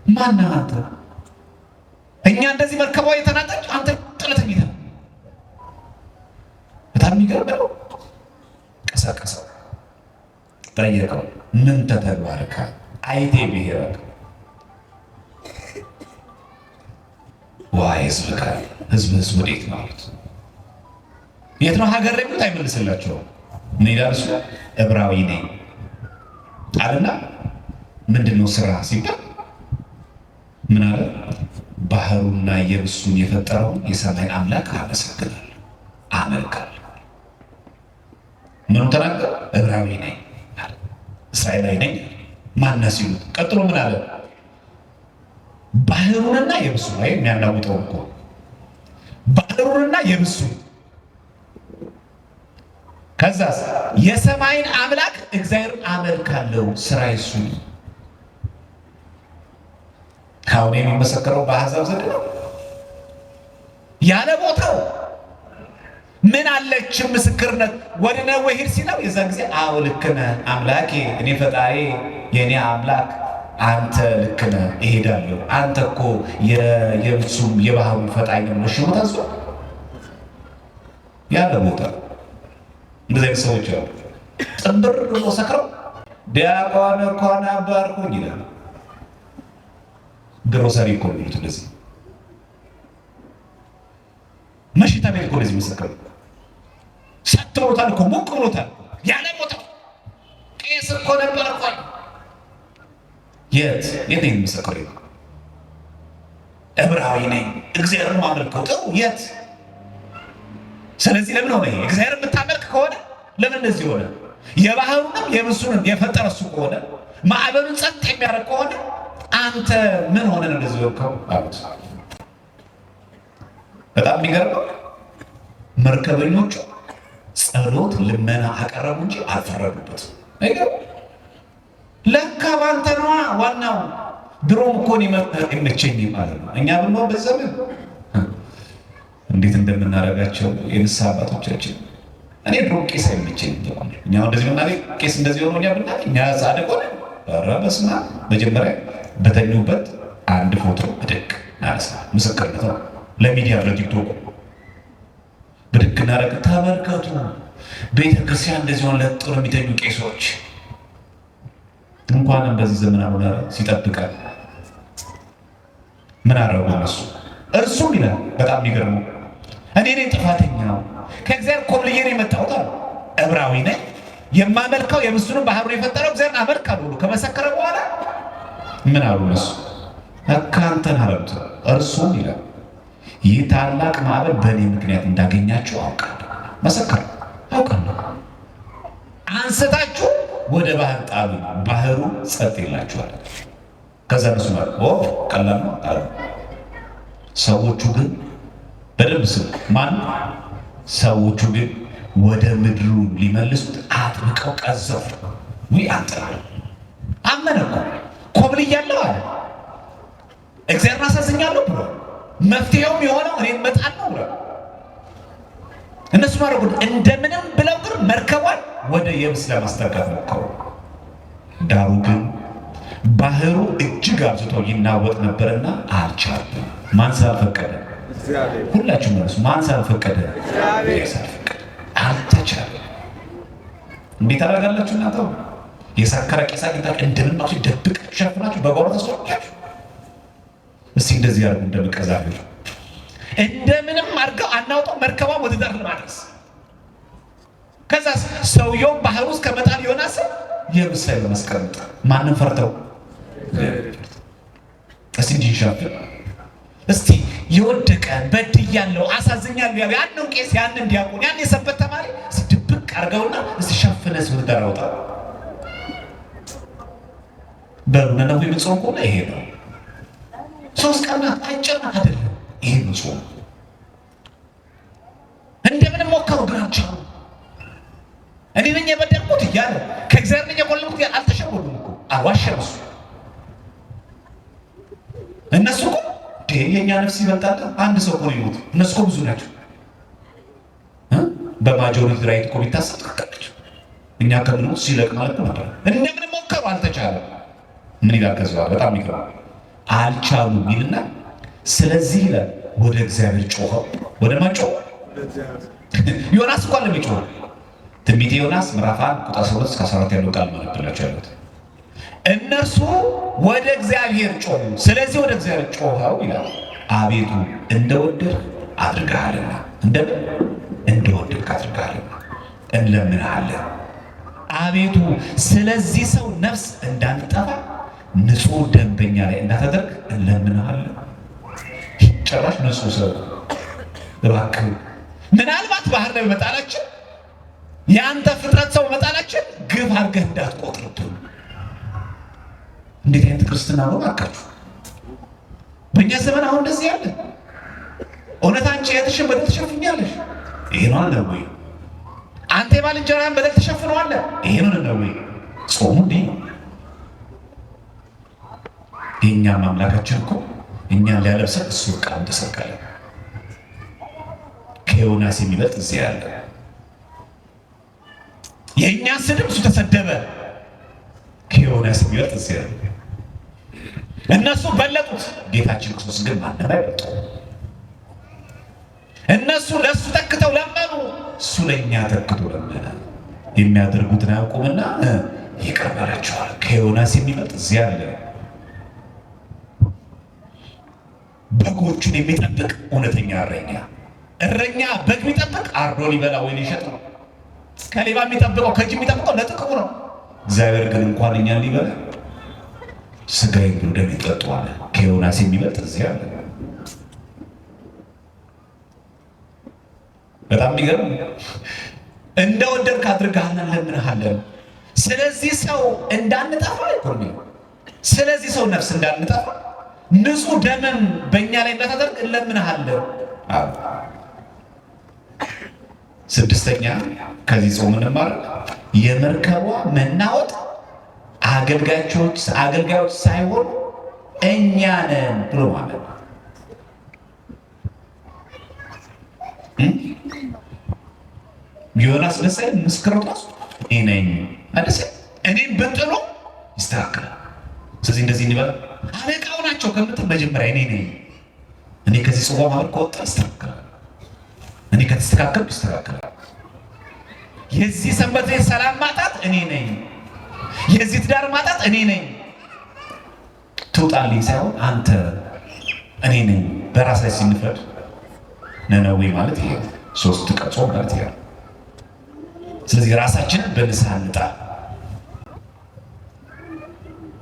ማነህ አንተ? እኛ እንደዚህ መርከቧ የተናጠች አንተ ጥለተኛ። በጣም የሚገርም ነው። ቀሰቀሰው፣ ጠየቀው። ምን ተተግባርከ አይቴ ብሔረከ ዋይ ህዝብከ ህዝብህስ ወዴት ነው አሉት። የት ነው ሀገር ላይ ሞት አይመልስላቸውም። ምን ይላል እሱ? ዕብራዊ ነኝ አለና ምንድን ነው ስራ ሲባል ምን አለ? ባህሩና የብሱን የፈጠረውን የሰማይ አምላክ አመሰግናለሁ፣ አመልካለሁ። ምኑ ተናገረ? ዕብራዊ ነኝ አለ። እስራኤላዊ ነኝ ማነው ሲሉት ቀጥሎ ምን አለ? ባህሩንና የብሱን ወይ የሚያናውጠው እኮ ባህሩንና የብሱን ከዛስ የሰማይን አምላክ እግዚአብሔርን አመልካለሁ፣ ስራ ይሱ ካሁን የሚመሰከረው በአሕዛብ ዘንድ ነው። ያለ ቦታው ምን አለች ምስክርነት ወደ ነዌ ሂድ ሲለው የዛን ጊዜ አዎ ልክ ነህ አምላኬ፣ እኔ ፈጣሪ የእኔ አምላክ አንተ ልክ ነህ እሄዳለሁ፣ አንተ እኮ የብሱም የባህሩን ፈጣሪ ነው ብሎ ታዞ ያለ ቦታ እንደዚህ አይነት ሰዎች አሉ። ጥንብር ብሎ ሰክረው ዲያቆን እኮ ነበርኩኝ ይላል። ግሮሰሪ እኮ የሚሉት እንደዚህ መሽታ ቤት እኮ እንደዚህ መሰከሩ ሰጥተውታል እኮ ሞቅ ብሎታል። ያለ ቦታ ቄስ እኮ ነበር እኮ የት ነኝ መሰከሩ? ዕብራዊ ነኝ እግዚአብሔርን ማመልከው ጥሩ የት? ስለዚህ ለምን ሆነ? እግዚአብሔር የምታመልክ ከሆነ ለምን እንደዚህ ሆነ? የባህሩንም የብሱንም የፈጠረ እሱ ከሆነ ማዕበሉን ጸጥ የሚያደርግ ከሆነ አንተ ምን ሆነ ነው እንደዚህ ወርከው አሉት። በጣም የሚገርመው መርከበኞቹ ጸሎት ልመና አቀረቡ እንጂ አልፈረዱበትም። አይገርም? ለካ ባንተ ነዋ ዋናው። ድሮም እኮ እኔ መምህር ይመቸኝ ማለት ነው። እኛ ብንሆን በዘመን እንዴት እንደምናደርጋቸው የንስሐ አባቶቻችን። እኔ ድሮ ቄስ አይመቸኝ ይላል። እኛ እንደዚህ ብናደርግ ቄስ እንደዚህ ሆኖ እኛ ጻድቅ ሆነ። ኧረ በስመ አብ። መጀመሪያ በተኙበት አንድ ፎቶ ብድቅ ናሳ ምስክርነት ነው ለሚዲያ ለቲክቶክ ብድቅ እናደርግ። ተመልከቱ ቤተክርስቲያን እንደዚህ ሆነ ለጥሩ የሚተኙ ቄሶች እንኳንም በዚህ ዘመን አሁን ሲጠብቃል ምን አረጉ እነሱ? እርሱም ይላል በጣም የሚገርመው እኔ ነኝ ጥፋተኛው ከእግዚአብሔር ኮብልዬ ነው የመጣሁት አለ። ዕብራዊ ነኝ የማመልከው የብሱንም ባህሩን የፈጠረው እግዚአብሔርን አመልካለሁ ብሎ ከመሰከረ በኋላ ምን አሉ እነሱ? አካንተን አሉት። እርሱም ይላል ይህ ታላቅ ማዕበል በእኔ ምክንያት እንዳገኛችሁ አውቃለሁ፣ መሰከረ አውቃለሁ። አንስታችሁ ወደ ባህር ጣሉ፣ ባህሩ ጸጥ ይላችኋል። ከዛ እነሱ ማለት ቀላል ነው አሉ። ሰዎቹ ግን በደንብ ስሙ። ማን ሰዎቹ ግን ወደ ምድሩ ሊመልሱት አጥብቀው ቀዘፉ። አንተ አመነ እኮ ኮብልያለሁ አለ። እግዚአብሔር አሳዝኛለሁ ብሎ መፍትሄውም የሆነው እኔ እመጣለሁ ብሎ እነሱ ማረጉ እንደምንም ብለው ግን መርከቧን ወደ የብስ ለማስጠጋት ሞከሩ። ዳሩ ግን ባህሩ እጅግ አብዝቶ ይናወጥ ነበርና አልቻሉም። ማን ስላልፈቀደ? ሁላችሁም መልሱ። ማን ስላልፈቀደ? ስላልፈቀደ አልተቻለም። እንዴት አደርጋላችሁ እናንተ? የሰከረ ቄስ አግኝታችሁ እንደምን ነው ደብቃችሁ ሸፍናችሁ በጓሮ ተሰጥቷችሁ? እስቲ እንደዚህ ያርጉ እንደምቀዛችሁ እንደምንም አድርገው አናውጣው መርከቧን ወደ ዳር ለማድረስ። ከዛ ሰውየው ባህር ውስጥ ከመጣል ዮናስ የብስ ላይ በማስቀመጥ ማንም ፈርተው እስቲ እንዲሻፈር እስቲ የወደቀ በድያለሁ አሳዝኛለሁ ያለው ያንን ቄስ ያንን ዲያቆን ያን የሰበት ተማሪ ድብቅ አድርገውና እስቲ ሸፍነስ ወደ ዳር አውጣ በእውነቱ የሚጾም ከሆነ ይሄ ነው። 3 ቀናት አጭር አይደለም። ይሄ ነው ጾም። እንደምን ሞከሩ ግን አልቻሉም። እኔ ነኝ የበደልኩት እያለ ከእግዚአብሔር ነኝ የቆለምኩት እያለ አልተሸወዱም እኮ አልዋሸም እሱ። እነሱ እኮ የእኛ ነፍስ ይበልጣል አንድ ሰው እኮ ይሞት። እነሱ እኮ ብዙ ናቸው። በማጆሪቲ ራይት እኮ ቢታሰብ ትክክለች። እኛ ከምንሞት ሲለቅ ማለት ነው ነበር። እንደምን ሞከሩ አልተቻለም። ምን ይላል ከዚያ በጣም ይገርማል። አልቻሉም ይልና ስለዚህ ይላል ወደ እግዚአብሔር ጮኸው። ወደ ማን ጮኸ? ዮናስ እንኳን ለሚጮህ ትንቢተ ዮናስ ምዕራፍ 1 ቁጥር 12 እስከ 14 ያለው ቃል ማለት ብላችሁ ያሉት እነርሱ ወደ እግዚአብሔር ጮኹ። ስለዚህ ወደ እግዚአብሔር ጮኸው ይላል አቤቱ እንደወደድህ አድርገሃልና እንደወደድክ አድርገሃልና እንለምንሃለን። አቤቱ ስለዚህ ሰው ነፍስ እንዳንጠፋ ንጹህ ደንበኛ ላይ እንዳታደርግ እንለምንሃለን። ጭራሽ ንጹህ ሰው እባክህ ምናልባት ባህር ላይ መጣላችን የአንተ ፍጥረት ሰው መጣላችን ግብ አድርገህ እንዳትቆጥርብን። እንዴት አይነት ክርስትና ነው እባካችሁ! በእኛ ዘመን አሁን እንደዚህ ያለ እውነት አንቺ የትሽን በደል ትሸፍኛለሽ? ይሄ ነው አለ ወይ? አንተ የባልንጀራህን በደል ትሸፍነዋለህ? ይሄ ነው አለ ወይ? ጾሙ እንዲህ የእኛም አምላካችን እኮ እኛን ሊያለብሰን እሱ ዕቃውን ተሰቀለ። ከዮናስ የሚበልጥ እዚህ ያለ የእኛ ስድብ እሱ ተሰደበ። ከዮናስ የሚበልጥ እዚህ ያለ እነሱ በለጡት፣ ጌታችን ክርስቶስ ግን ማንም አይበልጡ። እነሱ ለእሱ ተክተው ለመኑ፣ እሱ ለእኛ ተክቶ ለመነ። የሚያደርጉትን አያውቁምና ይቅር በላቸዋል። ከዮናስ የሚበልጥ እዚህ ያለ በጎቹን የሚጠብቅ እውነተኛ እረኛ በግ የሚጠብቅ አርዶ ሊበላ ወይ ሊሸጥ ነው። ከሌባ የሚጠብቀው ከእጅ የሚጠብቀው ለጥቅሙ ነው። እግዚአብሔር ግን እንኳን እኛን ሊበላ ስጋዬን ብሎ ደሜን ጠጡ አለ። ከዮናስ የሚበልጥ እዚህ አለ። በጣም የሚገርም እንደወደድክ አድርገሃልና እንለምንሃለን። ስለዚህ ሰው እንዳንጠፋ ይቆርኝ። ስለዚህ ሰው ነፍስ እንዳንጠፋ ንጹህ ደምን በእኛ ላይ እንዳታደርግ እንለምንሃለን። ስድስተኛ ከዚህ ጾም እንማር የመርከቧ መናወጥ አገልጋዮች ሳይሆኑ እኛ ነን ብሎ ማለት ዮናስ ለሰይ ምስክሮታስ እኔ ነኝ አደሰ እኔን በጥሎ ይስተካከላል። ስለዚህ እንደዚህ እንበል አለቃው ናቸው ከምትል መጀመሪያ እኔ ነኝ። እኔ ከዚህ ጽዋ ማህበር ከወጣ ይስተካከላል። እኔ ከተስተካከልኩ ይስተካከላል። የዚህ ሰንበት ቤት ሰላም ማጣት እኔ ነኝ። የዚህ ትዳር ማጣት እኔ ነኝ። ትውጣልኝ ሳይሆን አንተ እኔ ነኝ። በራስ ላይ ሲንፈድ ነነዌ ማለት ይሄ 3 ቀን ጾም ማለት ይሄ። ስለዚህ ራሳችንን በንስሐ እንጣል።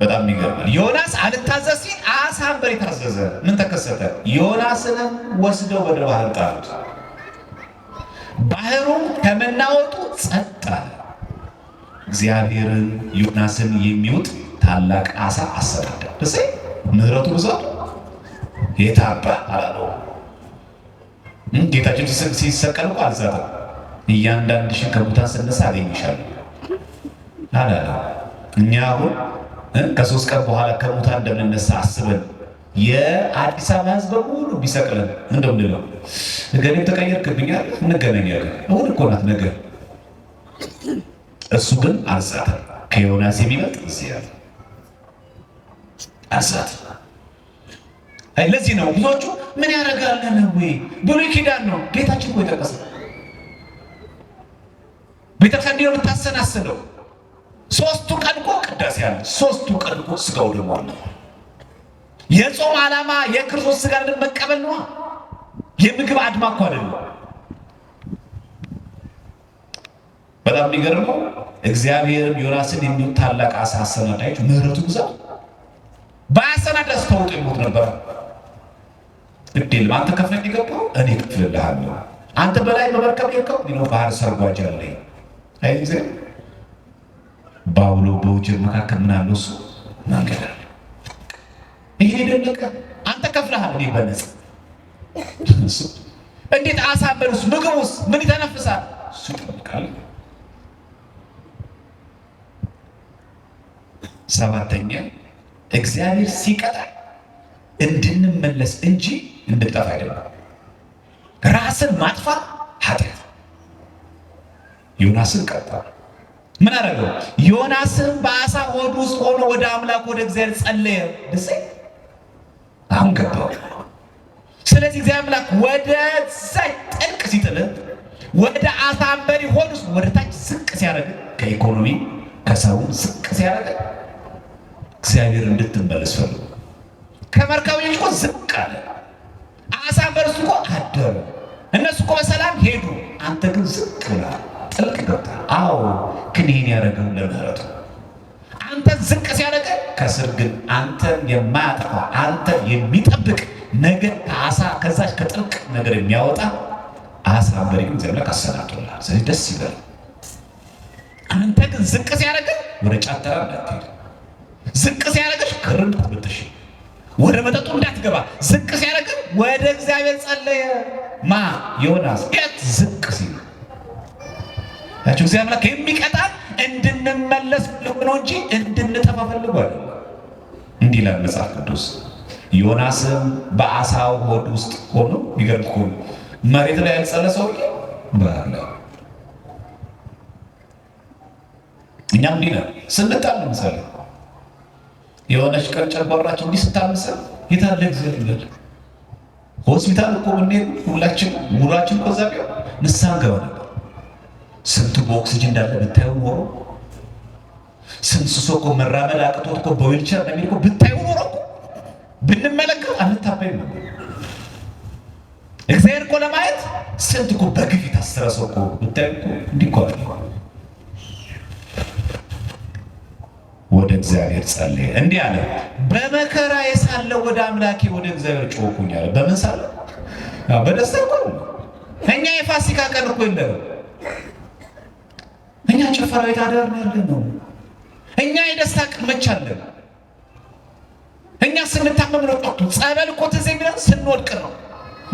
በጣም ይገርማል። ዮናስ አልታዘዝ ሲል አሳ አንበሪ ታዘዘ። ምን ተከሰተ? ዮናስንም ወስደው ወደ ባህር ጣሉት። ባህሩም ከመናወጡ ጸጥ አለ። እግዚአብሔርን ዮናስን የሚውጥ ታላቅ አሳ አሰናዳ። ምህረቱ ብዛት የታባ አላለው። ጌታችን ሲሰቀል እኮ አልዛተም። እያንዳንድሽን ከሙታን ስነሳ አገኝሻለሁ አላለው። እኛ አሁን ከ3 ቀን በኋላ ከሙታን እንደምንነሳ አስበን የአዲስ አበባ ሕዝብ በሙሉ ቢሰቅለን እንደምንለው እገሌም ተቀየርክብኛል እንገናኛለን። እሁድ እኮ ናት ነገር። እሱ ግን አልዛተም። ከዮናስ የሚበልጥ እዚህ ያለ አልዛተም። ለዚህ ነው ብዙዎቹ ምን ያደርጋል ነው ወይ ብሉይ ኪዳን ነው ጌታችን እኮ የጠቀሰ ቤተክርስቲያን እንዲህ ነው የምታሰናስለው። 3ቱ ቀን እኮ ቅዳሴ አለ። 3ቱ ቀን እኮ ስጋው ደግሞ አለ። የጾም ዓላማ የክርስቶስ ስጋ መቀበል ነው። የምግብ አድማ እኮ አይደለም። በጣም የሚገርመው እግዚአብሔርም ዮናስን የሚሉት ታላቅ አሳ አሰናዳችሁ ምህረቱ ብዛት በአሰናዳስ ተውጦ ይሞት ነበር። እድል አንተ ከፍለህ የገባው እኔ ከፍልልሃለሁ። አንተ በላይ በመርከብ የከው ነው ባህር ሰርጓጅ አለ። አይ ጊዜ ባውሎ በውጭ መካከል ምን አለው እሱ መንገድ አለ። ይሄ ደለቀ አንተ ከፍለሃል እኔ በነፃ። እንዴት አሳ በሉስ ምግቡስ ምን ይተነፍሳል? እሱ ይጠብቃል። 7ኛ እግዚአብሔር ሲቀጣ እንድንመለስ እንጂ እንድንጠፋ አይደለም። ራስን ማጥፋት ኃጢአት። ዮናስን ቀጣ። ምን አደረገው? ዮናስን በአሳ ሆድ ውስጥ ሆኖ ወደ አምላክ ወደ እግዚአብሔር ጸለየ። ደስ አሁን ገባው። ስለዚህ እግዚአብሔር አምላክ ወደ ጥልቅ ሲጥልህ ወደ አሳ አንበሪ ሆድ ውስጥ ወደ ታች ዝቅ ሲያደርግ ከኢኮኖሚ ከሰውም ዝቅ ሲያደርግ እግዚአብሔር እንድትመለስ ፈልጎ ከመርከበኞች እኮ ዝቅ አለ። አሳ አንበሪ እኮ አደረ። እነሱ እኮ በሰላም ሄዱ። አንተ ግን ዝቅ ብለህ ጥልቅ ገብተህ። አዎ ግን ይሄን ያደረገው ለምህረቱ። አንተ ዝቅ ሲያደርግ ከስር ግን አንተን የማያጠፋ አንተን የሚጠብቅ ነገር ከአሳ ከዛች ከጥልቅ ነገር የሚያወጣ አሳ አንበሪ ግን እግዚአብሔር አሰናድቶልሃል። ስለዚህ ደስ ይበል። አንተ ግን ዝቅ ሲያደርግ ወደ ጫተራ እንዳትሄድ፣ ዝቅ ሲያደርግሽ ክርን እንዳትበጥሽ፣ ወደ መጠጡ እንዳትገባ፣ ዝቅ ሲያደርግ ወደ እግዚአብሔር ጸለየ። ማ ዮናስ የት ዝቅ ሲል ያቺው እግዚአብሔር አምላክ የሚቀጣን እንድንመለስ ፈልጎ ነው እንጂ እንድንጠፋ ፈልጎ አይደለም። እንዲህ ይላል መጽሐፍ ቅዱስ። ዮናስም በአሳው ሆድ ውስጥ ሆኖ ይገርም እኮ መሬት ላይ ያልጸለ ሰውዬ ባህር ላይ። እኛም እንዲህ ነን ስንጣል ለምሳሌ የሆነች ቀን ጨጓራችን እንዲህ ስታምሰል የታለ እግዚአብሔር ሆስፒታል እኮ ብንሄድ ሁላችን ሙላችን እኮ እዛ ቢሆን ንስሐ እንገባ ነበር። ስንቱ በኦክሲጅን እንዳለ ብታዩ ኖሮ፣ ስንት ሰው እኮ መራመድ አቅቶት እኮ በዊልቸር እንደሚል እኮ ብታዩ ኖሮ እኮ ብንመለከት አንታበይም ነበር። እግዚአብሔር እኮ ለማየት ስንት እኮ በግፍ የታሰረ ሰው እኮ ብታዩ እኮ እንዲህ እኮ አለ። ወደ እግዚአብሔር ጸለየ፣ እንዲህ አለ፣ በመከራዬ ሳለሁ ወደ አምላኬ ወደ እግዚአብሔር ጮኽኩኝ አለ። በምን ሳለ? በደስታ እኮ እኛ የፋሲካ ቀን እኮ የለንም። እኛ ጭፈራ ቤት አደርን ያለን ነው። እኛ የደስታ ቀን መች አለን? እኛ ስንታመም ነው ጦቱ ጸበል እኮ ትዝ የሚለን ስንወድቅ ነው።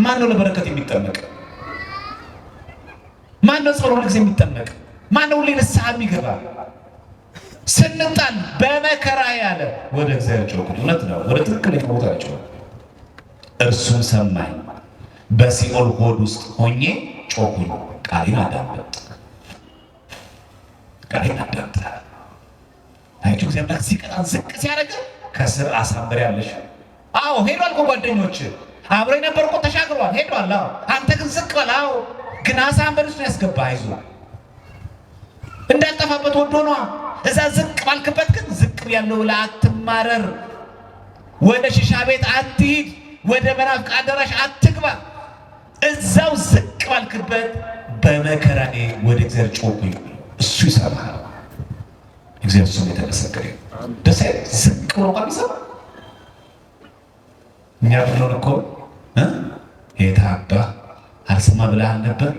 ማን ነው ለበረከት የሚጠመቅ? ማን ነው ጸሎት ጊዜ የሚጠመቅ? ማን ነው ለንስሐ የሚገባ? ስንጣል በመከራ ያለ ወደ እግዚአብሔር ጮኽኩኝ። እውነት ነው፣ ወደ ትክክለኛ ቦታ ጮኽኩኝ። እርሱም ሰማኝ። በሲኦል ሆድ ውስጥ ሆኜ ጮኽኩኝ፣ ቃሌን አዳመጠ። ቃሌን አዳመጠ። አይቱ እግዚአብሔር ሲቀጣን ዝቅ ሲያደርግ ከስር አሳ አንበሪ ያለሽ። አዎ ሄዷል እኮ ጓደኞች አብረው የነበሩ እኮ ተሻግሯል፣ ሄዷል። አዎ አንተ ግን ዝቅ በል። አዎ ግን አሳ አንበሪ ውስጥ ያስገባ። አይዞህ እንዳልጠፋበት ወዶ ነዋ። እዛ ዝቅ ባልክበት ግን ዝቅ ያለው ለአትማረር። ወደ ሽሻ ቤት አትሂድ፣ ወደ መናፍቅ አዳራሽ አትግባ። እዛው ዝቅ ባልክበት በመከራዬ ወደ እግዚአብሔር ጮኽኩኝ፣ እሱ ይሰማል። እግዚአብሔር ስሙ የተመሰገነ ይሁን። ደስ አይል? ዝቅ ብሎ እንኳን ይሰማ። እኛ ብንሆን እኮ የታባ አልሰማ ብለሃል ነበር።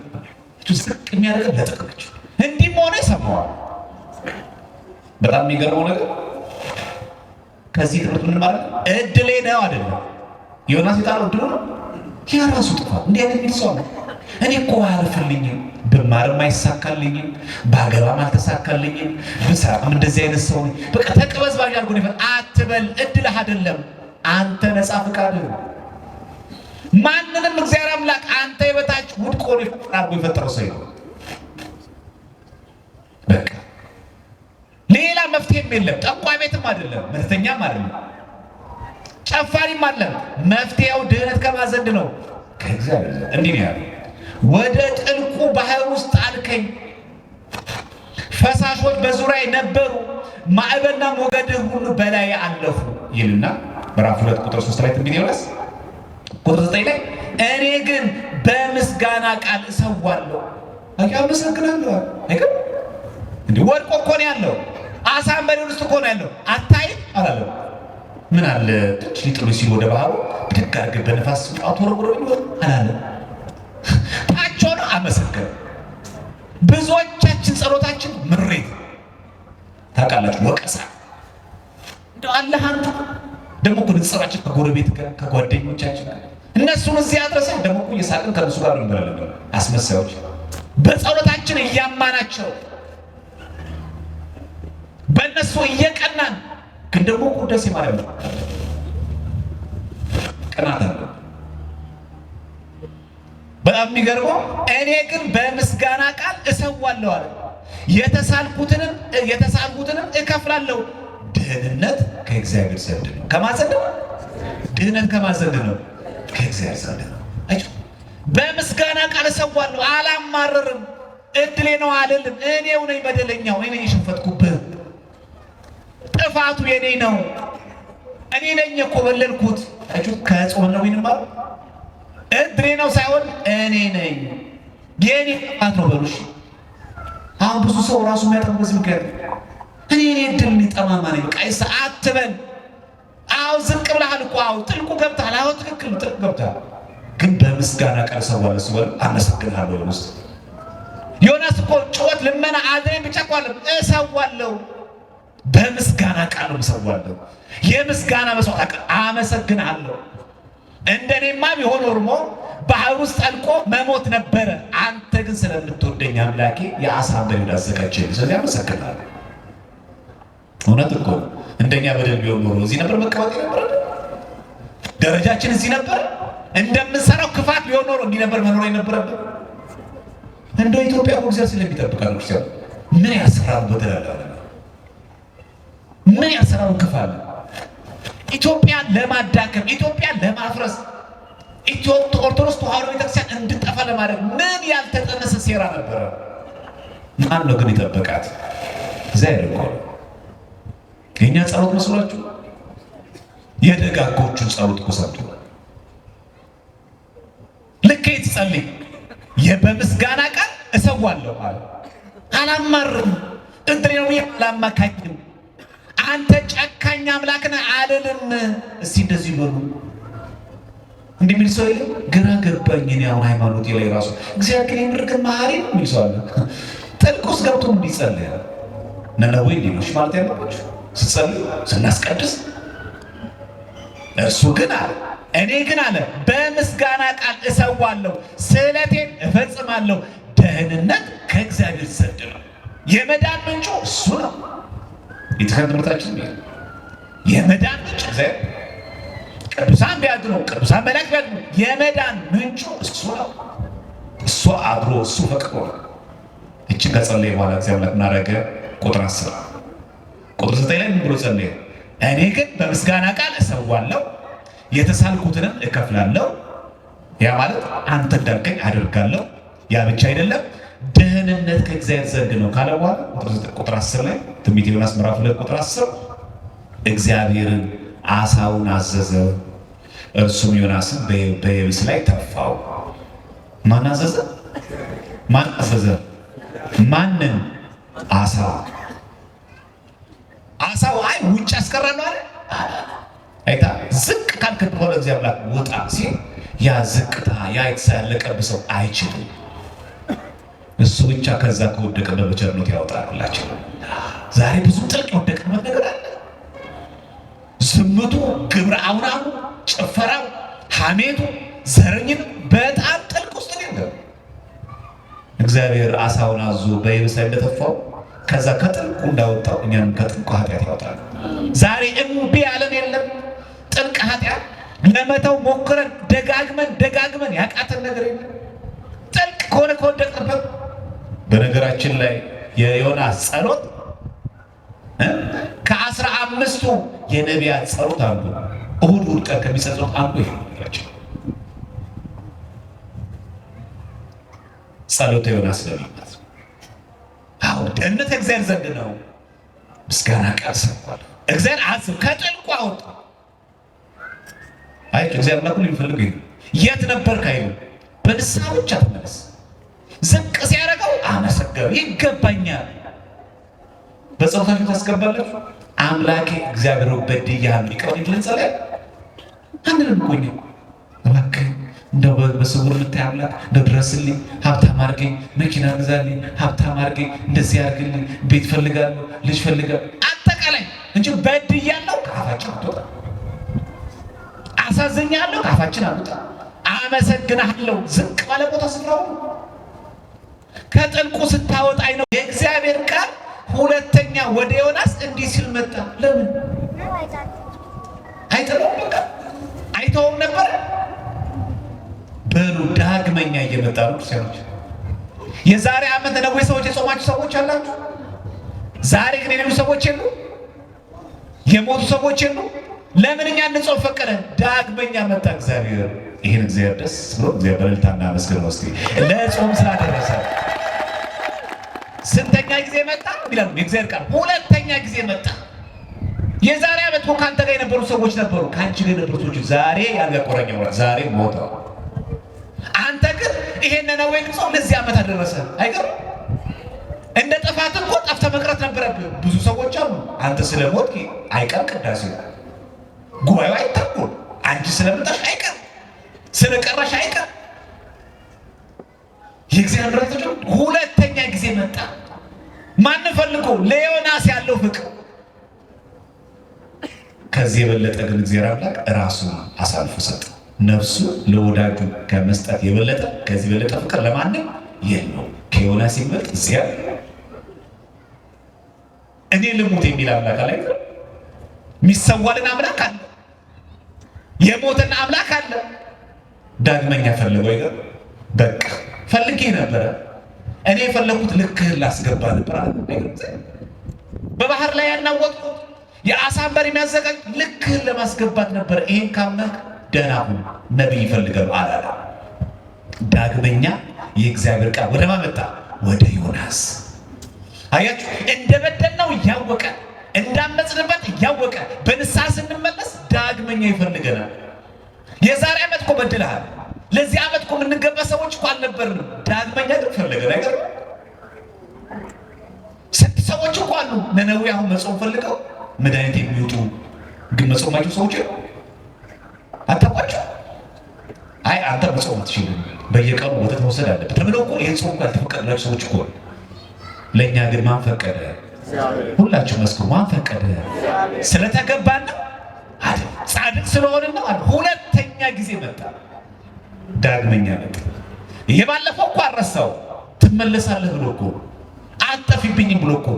ዝቅ የሚያደርገን ለጥቅምች እንዲህ ሆነ ይሰማዋል። በጣም የሚገርመው ነገር ከዚህ ትምህርት ምን ማለት እድሌ ነው አይደለም። ዮናስ የጣለው እድሉ ነው የራሱ ጥፋት። እንዲህ አይነት የሚል ሰው ነው። እኔ እኮ አያልፍልኝም፣ ብማርም አይሳካልኝም፣ ባገባም አልተሳካልኝም፣ ብሰራም እንደዚህ አይነት ሰው ነኝ። በቃ ተቅበዝባዥ አድርጎ ነው አትበል። እድልህ አይደለም፣ አንተ ነፃ ፈቃድ። ማንንም እግዚአብሔር አምላክ አንተ የበታች ውድቆ አድርጎ የፈጠረው ሰው ነው። በቃ ሌላ መፍትሄም የለም። ጠንቋይ ቤትም አይደለም፣ መተኛም አይደለም፣ ጨፋሪም አይደለም። መፍትሄው ድህነት ከማዘንድ ነው ከእግዚአብሔር። እንዲህ ነው ያለው፣ ወደ ጥልቁ ባህር ውስጥ አልከኝ፣ ፈሳሾች በዙሪያዬ ነበሩ፣ ማዕበልና ሞገድህ ሁሉ በላይ አለፉ ይልና ምዕራፍ 2 ቁጥር 3 ላይ ትንቢተ ዮናስ ቁጥር 9 ላይ እኔ ግን በምስጋና ቃል እሰዋለሁ። አመሰግናለሁ። አይገርም እንዴ? ወድቆ እኮ ነው ያለው። አሳ አንበሪ ውስጥ እኮ ነው ያለው። አታይም አላለም። ምን አለ ትንሽ ሊጥሉ ሲል ወደ ባህሩ ብድግ አድርገህ በነፋስ አትወረውረው ይሆን አላለም። ታች ሆኖ አመሰገነ። ብዙዎቻችን ጸሎታችን ምሬት ታውቃላችሁ፣ ወቀሳ እንደው አላህ አንተ ደግሞ እኮ ንጽራችን ከጎረቤት ጋር ከጓደኞቻችን ጋር እነሱን እዚህ አድረሰን ደግሞ እኮ እየሳቅን ከእነሱ ጋር እንበላለን። አስመሳዮች በጸሎታችን እያማናቸው በእነሱ እየቀናን ግን ደግሞ እኮ ደስ ማለት ነው ቅናት አለ። በጣም የሚገርመው እኔ ግን በምስጋና ቃል እሰዋለሁ አለ። የተሳልኩትንም እከፍላለሁ። ድህነት ከእግዚአብሔር ዘንድ ነው። ከማን ዘንድ ነው? ድህነት ከማን ዘንድ ነው? ከእግዚአብሔር ዘንድ ነው። አይደል? በምስጋና ቃል እሰዋለሁ፣ አላማረርም። እድሌ ነው አልልም። እኔው ነኝ በደለኛው፣ እኔ ነኝ የሸፈትኩብህ፣ ጥፋቱ የኔ ነው፣ እኔ ነኝ እኮ በለልኩት። አይደል? ከጾም ነው ይንማር እድሌ ነው ሳይሆን እኔ ነኝ፣ የኔ ጥፋት ነው በሉሽ። አሁን ብዙ ሰው ራሱ የሚያጠፋው በዚህ ምክንያት እኔ እድል ጠማማ ነኝ ቀይስ አትበል። አው ዝቅ ብለሃል እኮ አው ጥልቁ ገብተሃል። አው ትክክል ጥልቁ ገብተሃል። ግን በምስጋና ቃል እሰዋለሁ ሲል አመሰግናለሁ ነው። ዮናስ እኮ ጩኸት ልመና አድሬን ብቻ እኮ አለ እሰዋለሁ። በምስጋና ቃል ነው እሰዋለሁ። የምስጋና መስዋዕት አመሰግናለሁ። እንደኔማ ቢሆን ኖርሞ ባህር ውስጥ ጠልቆ መሞት ነበረ። አንተ ግን ስለምትወደኝ አምላኬ የአሳ አንበሪ አዘጋጀልኝ፣ ስለዚህ አመሰግናለሁ። እውነት እኮ እንደኛ በደል ቢሆን ኖሮ እዚህ ነበር መቀመጥ ነበር። ደረጃችን እዚህ ነበር። እንደምንሰራው ክፋት ቢሆን ኖሮ እንዲህ ነበር መኖር የነበረብን። እንደው ኢትዮጵያ እኮ እግዚአብሔር ስለሚጠብቃት ክርስቲያን ምን ያሰራው በደል አለ፣ ምን ያሰራው ክፋት ኢትዮጵያን ለማዳከም፣ ኢትዮጵያን ለማፍረስ፣ ኦርቶዶክስ ተዋሕዶ ቤተክርስቲያን እንድጠፋ ለማድረግ ምን ያልተጠነሰ ሴራ ነበረ። ማን ነው ግን የጠበቃት? እግዚአብሔር እኮ። የእኛ ጸሎት መስሏችሁ? የደጋጎቹን ጸሎት እኮ ሰምቶ ልክ የተጸልይ በምስጋና ቃል እሰዋለሁ አለ። አላማርም፣ እንትን ነው አላማካኝም። አንተ ጨካኝ አምላክ ነህ አልልም። እስቲ እንደዚህ በሉ እንዲህ የሚል ሰው የለም። ግራ ገባኝ እኔ አሁን ሃይማኖቴ ላይ ራሱ እግዚአብሔር የምርግን መሐሪ ነው የሚል ሰው አለ። ጥልቅ ውስጥ ገብቶ እንዲጸልይ ነነዌ እንዲሉሽ ማለት ያለባችሁ ስትጸልዩ ስናስቀድስ። እርሱ ግን አለ እኔ ግን አለ በምስጋና ቃል እሰዋለሁ፣ ስዕለቴን እፈጽማለሁ። ደህንነት ከእግዚአብሔር ዘንድ ነው። የመዳን ምንጩ እሱ ነው። የትምህርት ትምህርታችን የመዳን ምንጭ እግዚአብሔር። ቅዱሳን ቢያድኑ፣ ቅዱሳን መላእክት ቢያድኑ የመዳን ምንጩ እሱ ነው። እሱ አድሮ እሱ ፈቅዶ እችን ከጸለየ በኋላ እግዚአብሔር እናደረገ ቁጥር 10 ቁጥር 9 ላይ ምን ብሎ ጸለየ? እኔ ግን በምስጋና ቃል እሰዋለሁ፣ የተሳልኩትንም እከፍላለሁ። ያ ማለት አንተ እንዳልከኝ አደርጋለሁ። ያ ብቻ አይደለም ደህንነት ከእግዚአብሔር ዘንድ ነው ካለ በኋላ ቁጥር 10 ላይ ትንቢተ ዮናስ ምዕራፍ 2 ቁጥር 10 እግዚአብሔርን አሳውን አዘዘ፣ እርሱም ዮናስን በየብስ ላይ ተፋው። ማን አዘዘ? ማን አዘዘ? ማንን? አሳው። አሳው አይ ውጭ አስቀረነው አለ አይታ ዝቅ ካልክ በኋላ እግዚአብሔር ወጣ ሲል ያ ዝቅታ ያ የተሳለቀብ ሰው አይችልም። እሱ ብቻ ከዛ ከወደቀበት በቸርነቱ ያወጣላችሁ። ዛሬ ብዙ ጥልቅ የወደቅንበት ነገር አለ። ዝምቱ፣ ግብረ አውራሙ፣ ጭፈራው፣ ሐሜቱ፣ ዘረኝም በጣም ጥልቅ ውስጥ ነው። እግዚአብሔር አሳውን አዞ በየብስ ላይ እንደተፋው ከዛ ከጥልቁ እንዳወጣው እኛንም ከጥልቁ ኃጢአት ያወጣል። ዛሬ እምቢ ያለን የለም። ጥልቅ ኃጢአት ለመተው ሞክረን ደጋግመን ያቃተን ነገር የለም። ጥልቅ ከሆነ ከወደቅንበት። በነገራችን ላይ የዮናስ ጸሎት ከ15ቱ የነቢያት ጸሎት አንዱ እሁድ ቀን ከሚጸሎት አንዱ ይሄ ነው። ጸሎተ ዮናስ ለሚባል አሁን ደህንነት እግዚአብሔር ዘንድ ነው። ምስጋና ቃል ሰጥቷል። እግዚአብሔር አዝም ከጥልቁ አወጣ። አይ እግዚአብሔር ለኩል የሚፈልገው ይሄ የት ነበርክ አይሉ በንስሐ ብቻ ተመለስ። ዝቅ ሲያደርገው አመሰገነው። ይገባኛል። በጸሎታችሁ ታስገባላችሁ። አምላኬ እግዚአብሔር በድያለሁ ይቅር ይልን ጸለይ አንድንም ቆኝ እባክህ እንደው በስውር የምታይ አምላክ እንደው ድረስልኝ፣ ሀብታም አድርገኝ፣ መኪና ግዛልኝ፣ ሀብታም አድርገኝ፣ እንደዚህ አድርግልኝ፣ ቤት ፈልጋለሁ፣ ልጅ ፈልጋለሁ አጠቃላይ እንጂ በድያለሁ ከአፋችን አትወጣ። አሳዝኛለሁ ከአፋችን አትወጣ። አመሰግናለሁ ዝቅ ባለ ቦታ ስፍራው ከጥልቁ ስታወጣኝ ነው። የእግዚአብሔር ቃል ሁለተኛ ወደ ዮናስ እንዲህ ሲል መጣ። ለምን አይተውም? በቃ አይተውም ነበር። በሉ ዳግመኛ እየመጣ ነው። ክርስቲያኖች የዛሬ ዓመት ነነዌ ሰዎች የጾማችሁ ሰዎች አላችሁ። ዛሬ ግን የሌሉ ሰዎች የሉ፣ የሞቱ ሰዎች የሉ። ለምን እኛ እንጾም ፈቀደ? ዳግመኛ መጣ እግዚአብሔር። ይህን እግዚአብሔር ደስ ብሎ እግዚአብሔር በእልልታና መስገን ውስጥ ለጾም ስላደረሰ ስንተኛ ጊዜ መጣ ይላል የእግዚአብሔር ቃል? ሁለተኛ ጊዜ መጣ። የዛሬ ዓመት እኮ ካንተ ጋር የነበሩ ሰዎች ነበሩ፣ ካንቺ ጋር የነበሩ ሰዎች ዛሬ ያለ ቆረኛው ዛሬ ሞተው። አንተ ግን ይሄን ነነዌን ጾም ለዚህ ዓመት አደረሰ። አይገርም? እንደ ጥፋት እኮ ጠፍተህ መቅረት ነበረብህ። ብዙ ሰዎች አሉ። አንተ ስለሞት አይቀር ቅዳሴው፣ ጉባኤው አይታወቅ። አንቺ ስለመጣሽ አይቀር፣ ስለቀረሽ አይቀር። የእግዚአብሔር ልጅ ሁለተኛ ጊዜ መጣ። ማን ፈልጎ? ለዮናስ ያለው ፍቅር። ከዚህ የበለጠ ግን እግዚአብሔር አምላክ ራሱን አሳልፎ ሰጠ። ነፍሱ ለወዳጁ ከመስጠት የበለጠ ከዚህ የበለጠ ፍቅር ለማንም የለውም። ከዮናስ ይበልጥ እዚያ እኔ ልሙት የሚል አምላክ አለ። የሚሰዋልን አምላክ አለ። የሞተን አምላክ አለ። ዳግመኛ ፈለገው አይደል? በቃ ፈልጌ ነበረ። እኔ የፈለኩት ልክህን ላስገባ ነበር አለ። በባህር ላይ ያናወጥኩት የአሳን በር የሚያዘጋጅ ልክህን ለማስገባት ነበር። ይሄን ካመንክ ደህና ሁን፣ ነቢይ ይፈልጋሉ አላለ። ዳግመኛ የእግዚአብሔር ቃል ወደ ማን መጣ? ወደ ዮናስ። አያችሁ፣ እንደበደልነው እያወቀ እንዳመጽንበት እያወቀ በንስሐ ስንመለስ ዳግመኛ ይፈልገናል። የዛሬ ዓመት እኮ በድለሃል። ለዚህ ዓመት እኮ የምንገባ ሰዎች እኮ አልነበርንም። ዳግመኛ ግን ፈለገን። አይገርም? ስንት ሰዎች እኮ አሉ ነነዌ አሁን መጾም ፈልገው መድኃኒት የሚወጡ ግን መጾማቸው ሰዎች አታውቋቸው። አይ አንተ መጾም አትችልም፣ በየቀኑ ወተት መውሰድ አለብህ ተብለው እኮ ይህን ጾም ካልተፈቀደላቸው ሰዎች እኮ። ለእኛ ግን ማን ፈቀደ? ሁላችሁ መስክሩ። ማን ፈቀደ? ስለተገባን ነው አይደል? ጻድቅ ስለሆንን ነው አይደል? ሁለተኛ ጊዜ መጣ። ዳግመኛ መጣ። ይሄ ባለፈው እኮ አረሳው። ትመለሳለህ ብሎ እኮ አጠፊብኝም ብሎ እኮ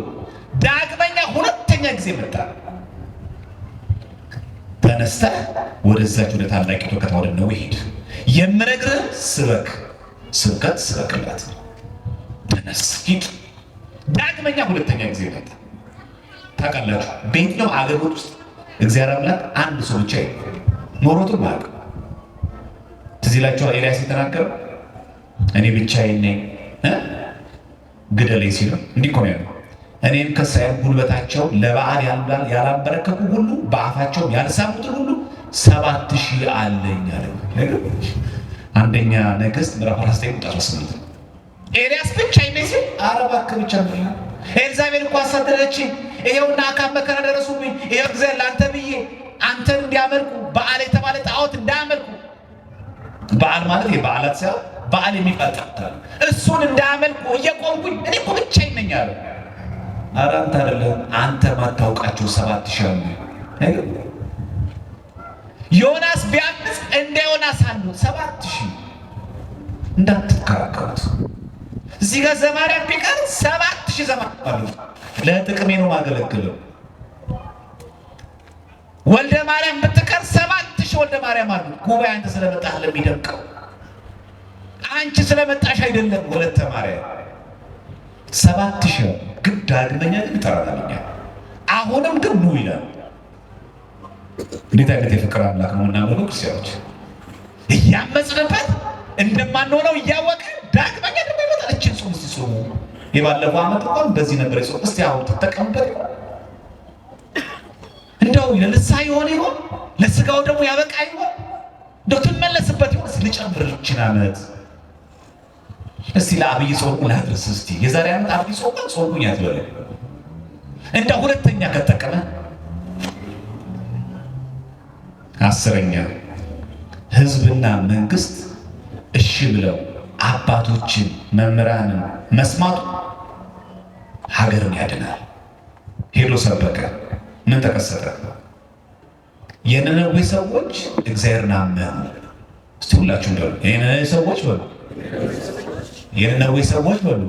ዳግመኛ ሁለተኛ ጊዜ መጣ። ተነስተህ ወደዛች ወደ ታላቂቱ ከተማ ወደ ነነዌ ሂድ፣ የምነግርህን ስበክ፣ ስብከት ስበክላት። ተነስ ሂድ። ዳግመኛ ሁለተኛ ጊዜ መጣ። ታውቃላችሁ በየትኛው አገሮች ውስጥ እግዚአብሔር አምላክ አንድ ሰው ብቻ ኖሮትም አያውቅም። ትዝ ይላችኋል ኤልያስ የተናገረው እኔ ብቻዬን ነኝ ግደለኝ ሲለው እንዲህ እኮ ነው ያለው። እኔም ከእስራኤል ጉልበታቸው ለበዓል ያላንበረከኩ ሁሉ በአፋቸውም ያልሳሙትን ሁሉ 7000 አለኝ አለ። አንደኛ ነገሥት ምዕራፍ 19 ቁጥር 18። ኤልያስ ብቻ ይመስል አረባክ ብቻ ነው። ኤልዛቤል እኮ አሳደደችኝ፣ ይሄውና አካብ መከራ ደረሱብኝ፣ ይሄው እግዚአብሔር ለአንተ ብዬ አንተን እንዲያመልኩ በዓል የተባለ ጣዖት እንዳያመልኩ። በዓል ማለት የበዓላት ሳይሆን በዓል የሚፈጠር እሱን እንዳያመልኩ እየቆምኩኝ እኔ እኮ ብቻዬን ነኝ አለ። ኧረ አንተ አይደለም አንተ ማታውቃቸው 7000 አሉ። ዮናስ ቢያምፅ እንደ ዮናስ አሉት 7000 እንዳትከራከሩት። እዚህ ጋር ዘማርያም ቢቀር 7000 ዘማርያም አሉት። ለጥቅሜ ነው ማገለግለው። ወልደ ማርያም ብትቀር 7000 ወልደ ማርያም አሉት። ጉባኤ አንተ ስለመጣህ ለሚደምቀው አንቺ ስለመጣሽ አይደለም። ወለተ ማርያም 7000 ግን ዳግመኛ ግን ይጠራናልኛል። አሁንም ግን ኑ ይላል። እንዴት አይነት የፍቅር አምላክ ነው የምናመልከው ክርስቲያኖች! እያመጽንበት እንደማንሆነው እያወቀ ዳግመኛ ደግሞ ይመጣል። እችን ጾም ሲጾሙ የባለፈው ዓመት እንኳን በዚህ ነበር የጾም። እስቲ አሁን ተጠቀምበት። እንደው ለንስሐ ይሆን ይሆን? ለስጋው ደግሞ ያበቃ ይሆን? እንደው ትመለስበት ይሆን? ልጨምር ይችን ዓመት እስቲ ለአብይ ጾም ላድርስ። እስቲ የዛሬ ዓመት አብይ ጾም ጾምኩኝ አትበለ። እንደ ሁለተኛ ከተጠቀመ 10ኛ ሕዝብና መንግስት እሺ ብለው አባቶችን መምህራንን መስማቱ ሀገርን ያድናል። ሄዶ ሰበከ። ምን ተከሰተ? የነነዌ ሰዎች እግዚአብሔርን አመኑ። እስቲ ሁላችሁም በሉ የነነዌ ሰዎች በሉ። የነነዌ ሰዎች በሉ።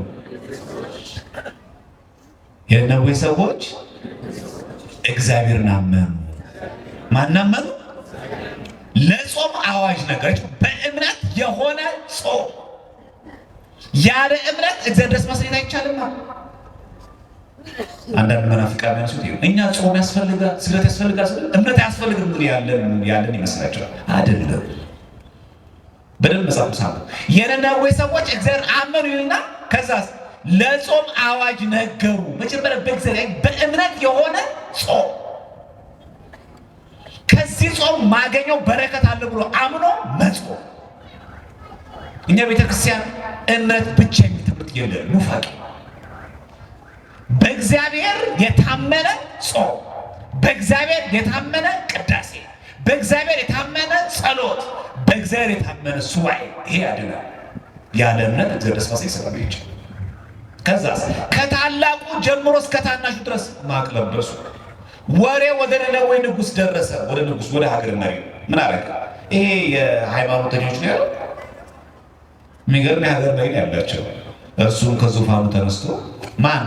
የነነዌ ሰዎች እግዚአብሔርን አመኑ። ማን አመኑ? ለጾም አዋጅ ነገረች። በእምነት የሆነ ጾም። ያለ እምነት እግዚአብሔር ደስ ማሰኘት አይቻልም። አንዳንድ መናፍቃን ያነሱት እኛ ጾም ያስፈልጋል፣ ስግደት ያስፈልጋል፣ እምነት አያስፈልግም ምን ያለን ይመስላቸዋል። አይደለም። በደንብ መጽሐፍ ሳሉ የነነዌ ሰዎች እግዚአብሔር አመኑ ይልና ከዛስ ለጾም አዋጅ ነገሩ። መጀመሪያ በእግዚአብሔር በእምነት የሆነ ጾም ከዚህ ጾም ማገኘው በረከት አለ ብሎ አምኖ መጾም። እኛ ቤተክርስቲያን እምነት ብቻ የሚትምህርት የለም። ኑፋቄ በእግዚአብሔር የታመነ ጾም፣ በእግዚአብሔር የታመነ ቅዳሴ፣ በእግዚአብሔር የታመነ ጸሎት፣ በእግዚአብሔር የታመነ ሱባኤ። ይሄ ያድናል። ያለ እምነት እግዚአብሔር ደስ ማሰኘት ስለማይችል ከዛስ ከታላቁ ጀምሮ እስከ ታናሹ ድረስ ማቅ ለበሱ። ወሬ ወደ ነነዌ ንጉሥ ደረሰ። ወደ ንጉሥ ወደ ሀገር መሪ ምን አረጋ? ይሄ የሃይማኖተኞች ነው ያለው። የሚገርም የሀገር መሪ ያላቸው። እርሱም ከዙፋኑ ተነስቶ ማን?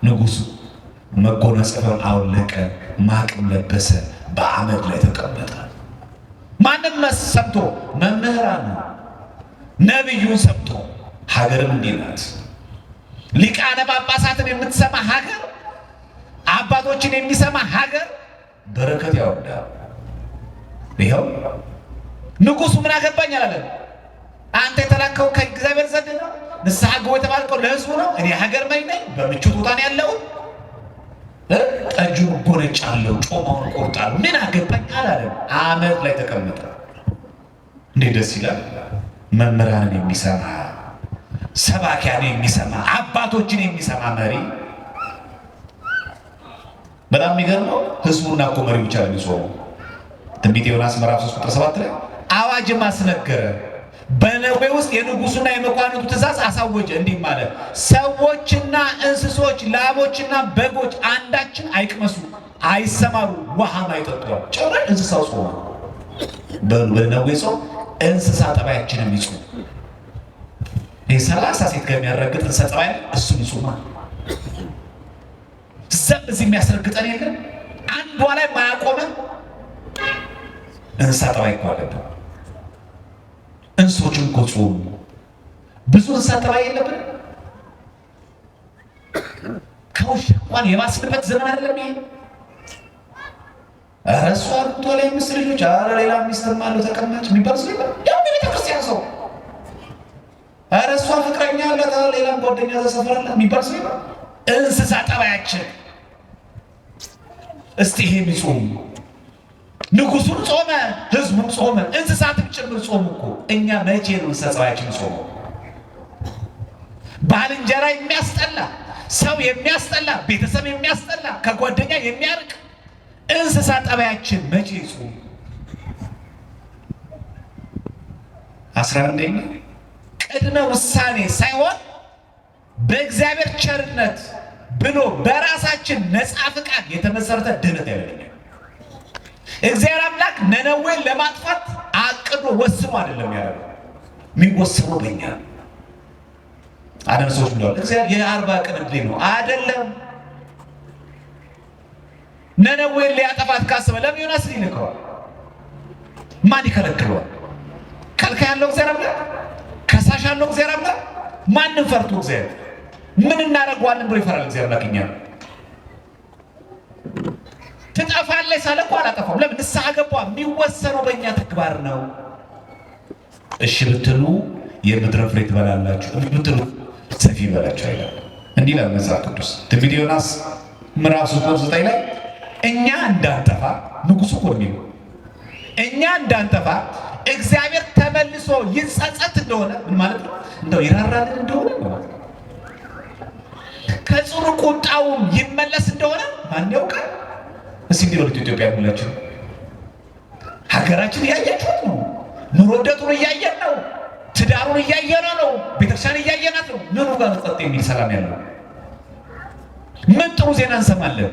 ንጉሱ መጎናጸፊያውን አወለቀ፣ ማቅም ለበሰ፣ በአመድ ላይ ተቀመጠ። ማንም ሰምቶ? መምህራን ነቢዩን ሰምቶ። ሀገርም እንዲህ ናት። ሊቃነ ጳጳሳትን የምትሰማ ሀገር፣ አባቶችን የሚሰማ ሀገር በረከት ያወርዳል። ይኸው ንጉሱ ምን አገባኝ አላለም። አንተ የተላከው ከእግዚአብሔር ዘንድ ነው። ንስሐ ግቡ የተባልከው ለሕዝቡ ነው። እኔ ሀገር መሪ ነኝ። በምቹት ቦታ ነው ያለው። ጠጁን ጎነጫለሁ፣ ጮማውን ቆርጣለሁ። ምን አገባኝ አላለም። አመድ ላይ ተቀመጠ። እንዴት ደስ ይላል! መምህራንን የሚሰማ ሰባኪያን የሚሰማ አባቶችን የሚሰማ መሪ። በጣም የሚገርመው ሕዝቡና እኮ መሪ ብቻ ነው የሚጾመው። ትንቢተ ዮናስ ምዕራፍ 3 ቁጥር 7 ላይ አዋጅም አስነገረ። በነዌ ውስጥ የንጉሱና የመኳንንቱ ትእዛዝ አሳወጀ። እንዲህ ማለት ሰዎችና እንስሶች፣ ላሞችና በጎች አንዳችን አይቅመሱ፣ አይሰማሩ፣ ውሃም አይጠጡ። ጭራሽ እንስሳው ጾሙ። በነዌ ጾም እንስሳ ጠባያችንም ይጹም። ይህ 30 ሴት ጋር የሚያረግጥ እንስሳ ጠባይ እሱን ይጹማ። ዘም እዚህ የሚያስረግጠን የለም። አንዷ ላይ ማያቆመን እንስሳ ጠባይ እኮ አለብን። እንስሶችን እኮ ጾሙ። ብዙ እንስሳ ጠባይ የለብን። ከውሻ እንኳን የማስልበት ዘመን አይደለም ይሄ። ኧረ እሷ አግብቶ ላይ 5 ልጆች፣ ኧረ ሌላ ሚስትም አለው ተቀማጭ የሚባል ሰው የለም። ያው ቤተክርስቲያን ሰው ኧረ እሷ ፍቅረኛ አላት፣ ሌላ ጓደኛ ተሰፈር አላት የሚባል ሰው የለም። እንስሳ ጠባያችን እስቲ ይሄ ቢጾም ንጉሱን ጾመ፣ ህዝቡን ጾመ፣ እንስሳትም ጭምር ጾሙ እኮ። እኛ መቼ ነው እንስሳ ጠባያችን ጾመው? ባልንጀራ የሚያስጠላ፣ ሰው የሚያስጠላ፣ ቤተሰብ የሚያስጠላ፣ ከጓደኛ የሚያርቅ እንስሳ ጠባያችን መቼ ጾሙ? 11ኛ ቅድመ ውሳኔ ሳይሆን በእግዚአብሔር ቸርነት ብሎ በራሳችን ነፃ ፍቃድ የተመሰረተ ድነት ያለኛል። እግዚአብሔር አምላክ ነነዌን ለማጥፋት አቅዶ ወስኖ አይደለም ያለው፣ የሚወሰነው በእኛ። አንዳንድ ሰዎች ብለዋል እግዚአብሔር የ40 ቀን ዕድሜ ነው አይደለም። ነነዌን ሊያጠፋት ካሰበ ለምን ዮናስን ይልከዋል? ማን ይከለክለዋል? ከልካ ያለው እግዚአብሔር አምላክ፣ ከሳሽ ያለው እግዚአብሔር አምላክ። ማንም ፈርቶ እግዚአብሔር ምን እናደርገዋለን ብሎ ይፈራል እግዚአብሔር አምላክ? እኛ ትጠፋለች ሳለ እኮ አላጠፋም። ለምን? ንስሐ ገባ። የሚወሰነው በእኛ ተግባር ነው። እሺ ብትሉ የምድረ ፍሬ ትበላላችሁ፣ እምቢ ብትሉ ሰፊ ይበላችሁ አይላል። እንዲህ ይላል መጽሐፍ ቅዱስ ትንቢተ ዮናስ ምዕራፍ 3:9 ላይ እኛ እንዳንጠፋ ንጉሡ እኮ ነው እኛ እንዳንጠፋ እግዚአብሔር ተመልሶ ይጸጸት እንደሆነ ምን ማለት ነው? እንደው ይራራልን እንደሆነ ማለት ነው። ከጽኑ ቁጣውም ይመለስ እንደሆነ ማን ያውቃል? እስኪ እንዲህ በሉት ኢትዮጵያ ሁላችሁ ሀገራችን እያያችሁት ነው። ኑሮ ውድነቱን እያየን ነው። ትዳሩን እያየነው ነው። ቤተክርስቲያን እያየናት ነው። ምኑ ጋር ጸጥ የሚል ሰላም ያለው? ምን ጥሩ ዜና እንሰማለን?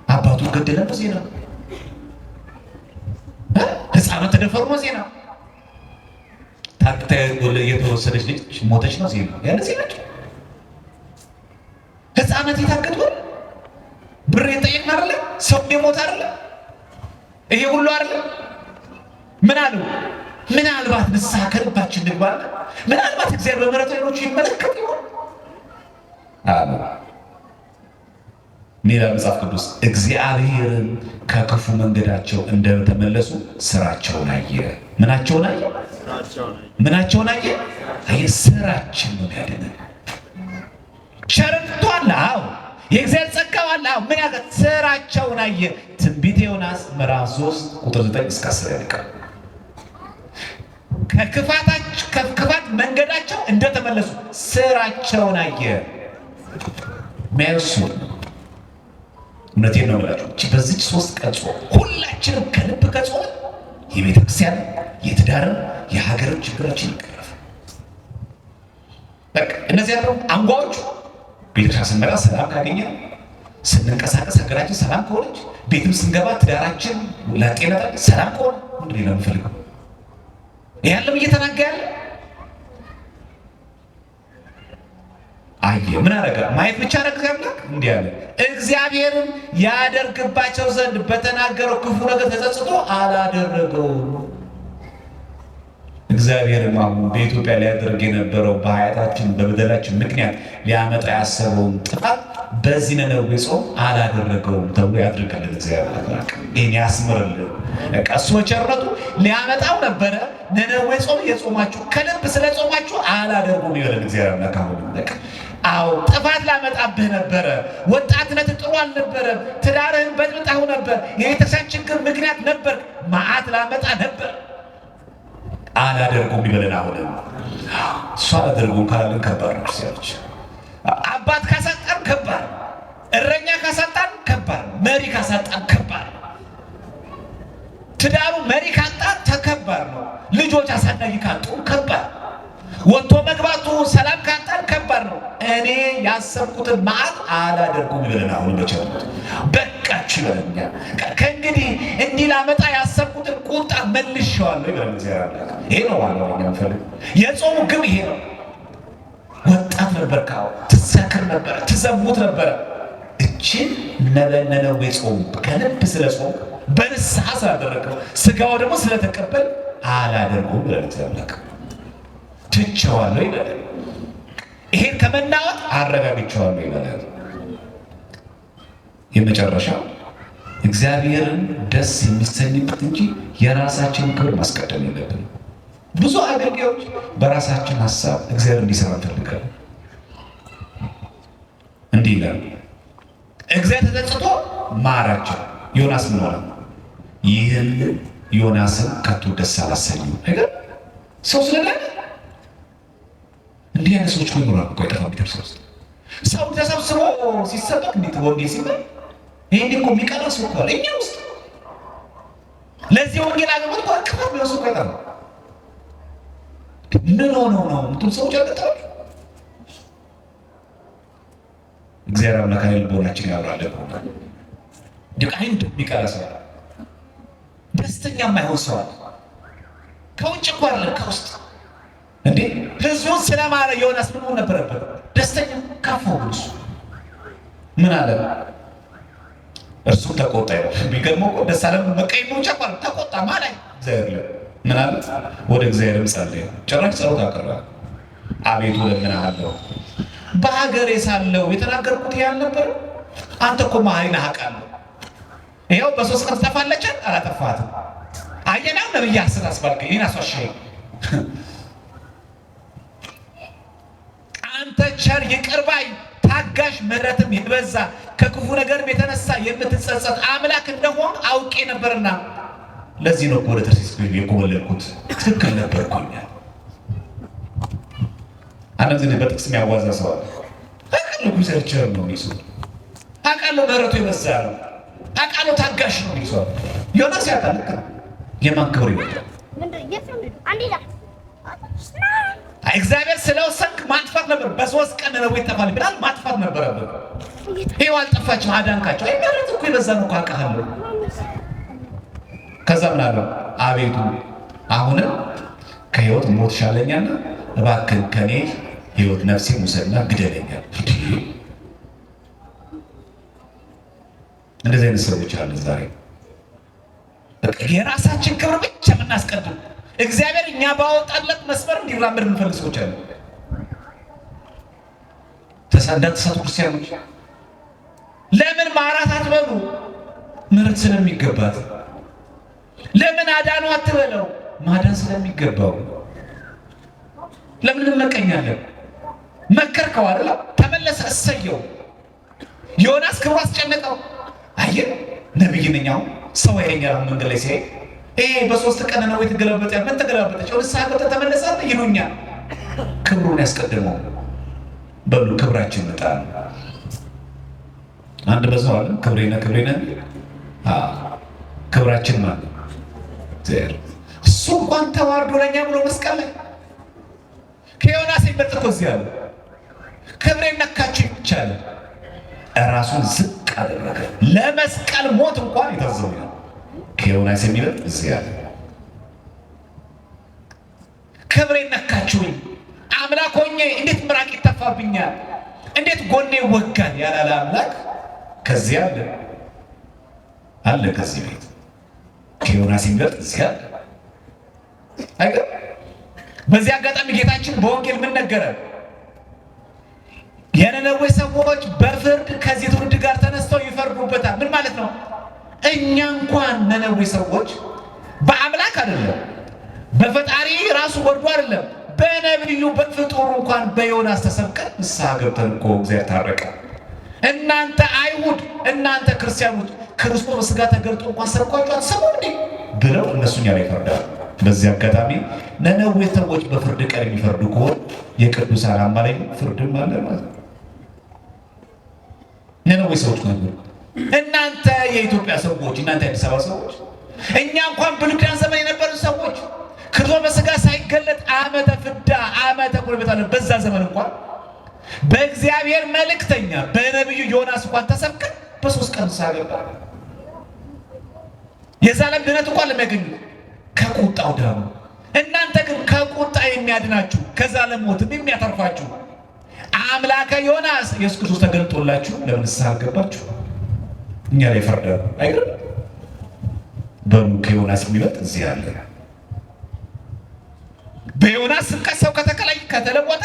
አባቱን ገደለ ነው ዜና። ህፃናት ተደፈሩ ነው ዜና። ታክታ የተወሰደች ልጅ ሞተች ነው ዜና። ያለ ዜና ህፃናት የታገቱ ብር የጠየቅን አይደለ? ሰው የሞት አይደለ? ይሄ ሁሉ አይደለ? ምን አሉ? ምናልባት ንስሐ ከልባችን ንግባል። ምናልባት እግዚአብሔር በምሕረቱ ዓይኖቹ ይመለከት ይሆን አሉ። ሌላ መጽሐፍ ቅዱስ እግዚአብሔርን ከክፉ መንገዳቸው እንደተመለሱ ስራቸውን አየ። ምናቸውን አየ? ምናቸውን አየ? አየ ስራችን ነው ያደነን። ቸርነቱ አለ። አዎ የእግዚአብሔር ጸጋው አለ። አዎ ምን ያገ ስራቸውን አየ። ትንቢተ ዮናስ ምዕራፍ 3:9-10 ያልቃል። ከክፋት መንገዳቸው እንደተመለሱ ስራቸውን አየ። መልሱ እውነቴን ነው የምላችሁ። በዚች 3 ቀን ጾም ሁላችንም ከልብ ከጾም የቤተክርስቲያን የትዳርን የሀገርን ችግራችን ይቀረፍ። በቃ እነዚህ ያለው አንጓዎቹ ቤተክርስቲያን ስንመራ ሰላም ካገኘ፣ ስንንቀሳቀስ ሀገራችን ሰላም ከሆነች፣ ቤትም ስንገባ ትዳራችን ለጤና ሰላም ከሆነ ምንድን ነው የምፈልገው? ያለም እየተናገ ያለ አየ ምን አረጋ? ማየት ብቻ አረጋ ያምላክ እንዲህ አለ። እግዚአብሔርም ያደርግባቸው ዘንድ በተናገረው ክፉ ነገር ተጸጽቶ አላደረገውም። እግዚአብሔርም አሁን በኢትዮጵያ ሊያደርግ የነበረው በኃጢአታችን በበደላችን ምክንያት ሊያመጣ ያሰበውን ጥፋት በዚህ ነነዌ ጾም አላደረገውም ተብሎ ያድርግልን እግዚአብሔር። ይህን ያስምርልን። እሱ በቸርነቱ ሊያመጣው ነበረ። ነነዌ ጾም የጾማችሁ ከልብ ስለ ጾማችሁ አላደርጉም ይበልን እግዚአብሔር። ካሁን አዎ ጥፋት ላመጣብህ ነበረ። ወጣትነት ጥሩ አልነበረም። ትዳርህን በጥብጣሁ ነበር። የቤተክርስቲያን ችግር ምክንያት ነበር። መዓት ላመጣ ነበር። አላደርጉም ይበልን። አሁን እሱ አላደርጉም ካላልን ከባድ ነው ክርስቲያኖች። አባት ካሳጣን ከባድ፣ እረኛ ካሳጣን ከባድ፣ መሪ ካሳጣን ከባድ፣ ትዳሩ መሪ ካጣ ተከባድ ነው። ልጆች አሳዳጊ ካጡ ከባድ፣ ወጥቶ መግባቱ ሰላም ካጣን ከባድ ነው። እኔ ያሰብኩትን መዓት አላደርጉም ይበልን። አሁን በቸርነቱ በቃችሁ ይበልኛ። ከእንግዲህ እንዲህ ላመጣ ያሰብኩትን ቁጣ መልሼዋለሁ ይበልን እግዚአብሔር። ይሄ ነው ዋናው የሚፈልግ የጾሙ ግብ ይሄ ነው። ወጣት ነበር፣ ካው ትሰክር ነበር፣ ትዘሙት ነበር። እቺን ነነዌ ጾም ከልብ ስለ ጾም በንስሐ ስላደረገው ስጋው ደግሞ ስለተቀበል አላደርጉም ብለን እግዚአብሔር ትቼዋለሁ ይበላል። ይሄን ከመናወጥ አረጋግቼዋለሁ ይበላል። የመጨረሻው እግዚአብሔርን ደስ የሚሰኝበት እንጂ የራሳችንን ክብር ማስቀደም የለብንም። ብዙ አገልጋዮች በራሳችን ሀሳብ እግዚአብሔር እንዲሰራ እንፈልጋለን። እንዲህ ይላል፣ እግዚአብሔር ተጸጽቶ ማራቸው። ዮናስ ምን ሆነ? ይህን ዮናስን ከቶ ደስ አላሰኘው ነገር ሰው ስለዳነ እንዲህ አይነት ሰዎች ይኖራሉ እኮ አይጠፋም። ቤተክርስቲያን ውስጥ ሰው ተሰብስቦ ሲሰበክ እንዴት ወንጌል ሲባል ይሄን እኮ የሚቀራ ሰው እኮ አለ እኛ ውስጥ። ለዚህ ወንጌል አገልግሎት እኮ አቅፋም ነው ሰው አይጠፋም። ምን ሆነው ነው እንትን ሰዎች ያቀጣሉ? እግዚአብሔር አምላክ ልቦናችን ያብራል። ድቃይ እንደሚቀራ ሰው ደስተኛ የማይሆን ሰው ከውጭ እኮ አይደለም ከውስጥ እንዴ ህዝቡን ስለማረ ዮናስ ምን ሆነ ነበረበት? ደስተኛ ካፈው እሱ ምን አለ? እርሱ ተቆጣ ይላል። ቢገርመው እኮ ደስ አለም መቀይ ነው ጨቋል ተቆጣ ማለት እግዚአብሔር ምን አለ? ወደ እግዚአብሔር ጸለየ። ጭራሽ ጸሎት አቀረበ። አቤቱ ለምንሃለሁ በሀገሬ ሳለሁ የተናገርኩት ያን ነበር። አንተ እኮ መሐሪ ነህ አውቃለሁ። ይኸው በሶስት ቀን ትጠፋለች አላጠፋትም። አየና ነብይ አስር አስባልከኝ ይህን አስዋሻኝ። አንተ ቸር ይቅር ባይ ታጋሽ ምሕረትም የበዛ ከክፉ ነገርም የተነሳ የምትጸጸት አምላክ እንደሆን አውቄ ነበርና ለዚህ ነው ወደ ተርሲስ የኮበለልኩት። ትክክል ነበርኩኝ። አንድ ጊዜ በጥቅስ የሚያዋዛ ሰው አቃለው ቸር ነው ይሱ አቃለው ምሕረቱ የበዛ ነው አቃለው ታጋሽ ነው ይሱ ዮናስ ያታልከ የማክብር ይወጣ እግዚአብሔር ስለወሰንክ ማጥፋት ነበር። በሶስት ቀን ነው ይተፋል ብላል ማጥፋት ነበረበት። ይሄው አልጠፋችም አዳንካቸው። አይ ምሕረት እኮ የበዛ ነው አቃለው። ከዛ ምን አለው? አቤቱ አሁንም ከህይወት ሞት ሻለኛና እባክህ ከኔ ህይወት ነፍሴ ሙሰና ግደለኛል። እንደዚህ አይነት ሰዎች አሉ ዛሬ። የራሳችን ክብር ብቻ የምናስቀድም እግዚአብሔር እኛ ባወጣለት መስመር እንዲራመድ የምንፈልግ ሰዎች አሉ። እንዳትሳቱ ክርስቲያኖች። ለምን ማራት አትበሉ? ምሕረት ስለሚገባት። ለምን አዳኑ አትበለው? ማዳን ስለሚገባው። ለምን እንመቀኛለን? መከርከው አይደል? ተመለሰ፣ እሰየው። ዮናስ ክብሩ አስጨነቀው። አየህ ነብይ ነኝ አሁን ሰው ያየኛል መንገድ ላይ ሲያይ ይሄ በሶስት ቀን ነው የተገለበጠ ምን ተገለበጠች ወደ ሳገተ ተመለሳለ ይሉኛል። ክብሩን ያስቀድመው በሉ ክብራችን መጣል አንድ በዛው አለ ክብሬና ክብራችን ማለት ዘር እሱ እንኳን ተዋርዶ ለኛ ብሎ መስቀል ላይ ከዮናስ ይበልጥ እኮ እዚህ አለ ክብሬን ነካችሁ ይቻላል። ራሱን ዝቅ አደረገ ለመስቀል ሞት እንኳን የታዘዘው ነው። ከዮናስ የሚበልጥ እዚህ አለ። ክብሬን ነካችሁኝ አምላክ ሆኜ እንዴት ምራቅ ይተፋብኛል፣ እንዴት ጎኔ ወጋል ያላለ አምላክ ከዚህ አለ ከዚህ ቤት ከዮናስ የሚበልጥ እዚህ አለ አይገር። በዚህ አጋጣሚ ጌታችን በወንጌል ምን ነገረ? የነነዌ ሰዎች በፍርድ ከዚህ ትውልድ ጋር ተነስተው ይፈርዱበታል። ምን ማለት ነው? እኛ እንኳን ነነዌ ሰዎች በአምላክ አይደለም በፈጣሪ ራሱ ወርዶ አይደለም በነብዩ በፍጡሩ እንኳን በዮናስ ተሰብከን ንስሐ ገብተን እኮ እግዚአብሔር ታረቀ። እናንተ አይሁድ እናንተ ክርስቲያኖች ክርስቶስ በሥጋ ተገልጦ እንኳን ሰብኳችሁ አትሰሙም እንዴ ብለው እነሱኛ ላይ ይፈርዳሉ። በዚህ አጋጣሚ ነነዌ ሰዎች በፍርድ ቀን የሚፈርዱ ከሆነ የቅዱሳን አማላይ ፍርድም አለ ማለት ነው። ነነዌ ሰዎች ነው እናንተ የኢትዮጵያ ሰዎች እናንተ የአዲስ አበባ ሰዎች እኛ እንኳን ብሉይ ኪዳን ዘመን የነበሩ ሰዎች ክርስቶስ በሥጋ ሳይገለጥ ዓመተ ፍዳ ዓመተ ቁርበት አለ። በዛ ዘመን እንኳን በእግዚአብሔር መልእክተኛ በነብዩ ዮናስ እንኳን ተሰብከን በሶስት ቀን ሳገባ የዛለም ድነት እንኳን ለሚያገኙ ከቁጣው ዳኑ። እናንተ ግን ከቁጣ የሚያድናችሁ ከዛለም ሞትም የሚያተርፋችሁ አምላከ ዮናስ ኢየሱስ ክርስቶስ ተገልጦላችሁ ለምን ንስሐ አልገባችሁ? እኛ ላይ ፈርዳሉ አይደል? በሉ ከዮናስ የሚበልጥ እዚህ አለ። በዮናስ ስብከት ሰው ከተለወጠ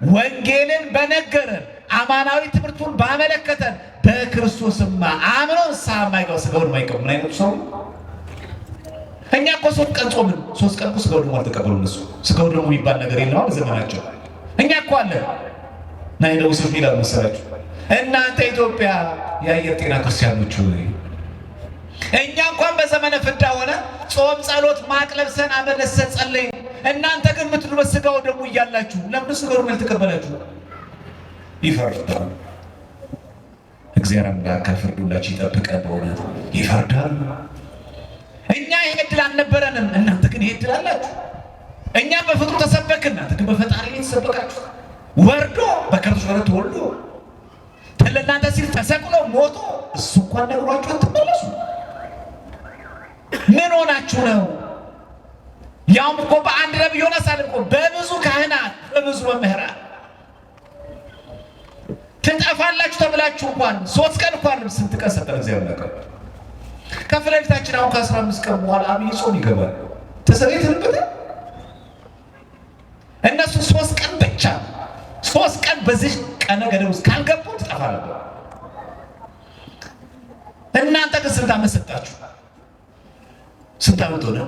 ወንጌልን በነገረን አማናዊ ትምህርቱን ባመለከተን በክርስቶስማ አምኖ ንስሐ የማይገባ ስጋውን የማይቀበል ምን አይነቱ ሰው? እኛ እኮ ሶስት ቀን ጾምን፣ ሶስት ቀን እኮ ስጋው ደግሞ አልተቀበሉ እነሱ። ስጋው ደግሞ የሚባል ነገር የለም ዘመናቸው። እኛ እኮ አለ ናይለው ሰው ይላል መሰላችሁ እናንተ ኢትዮጵያ የአየር ጤና ክርስቲያኖች ሆይ እኛ እንኳን በዘመነ ፍዳ ሆነ ጾም ጸሎት ማቅለብሰን አመለሰን ጸለይ። እናንተ ግን የምትሉ በስጋው ደግሞ እያላችሁ ለምን ስጋው ደግሞ ያልተቀበላችሁ? ይፈርዳል። እግዚአብሔር አምላክ ከፍርዱላችሁ ይጠብቀን። በእውነት ይፈርዳል። እኛ ይሄ ዕድል አልነበረንም፣ እናንተ ግን ይሄ ዕድል አላችሁ። እኛ በፍጡር ተሰበክን፣ እናንተ ግን በፈጣሪ ተሰበካችሁ። ወርዶ በከርሱ ተወልዶ ለእናንተ ሲል ተሰቅሎ ሞቶ እሱ እንኳን ነግሯችሁ አትመለሱ። ምን ሆናችሁ ነው? ያውም እኮ በአንድ ነቢይ ዮናስ አለ እኮ በብዙ ካህናት በብዙ መምህራን ትጠፋላችሁ ተብላችሁ እንኳን 3 ቀን እንኳን ስንት ቀን ሰጠን እግዚአብሔር ነገር ከፊት ለፊታችን አሁን ከ15 ቀን በኋላ አብይ ጾም ይገባል። ተሰቤትንበት እነሱ 3 ቀን ብቻ 3 ቀን በዚህ ቀነ ገደብ ውስጥ ካልገቡ ትጠፋላችሁ። እናንተ ግን ስንት ዓመት ሰጣችሁ? ስንት ዓመት ሆነ?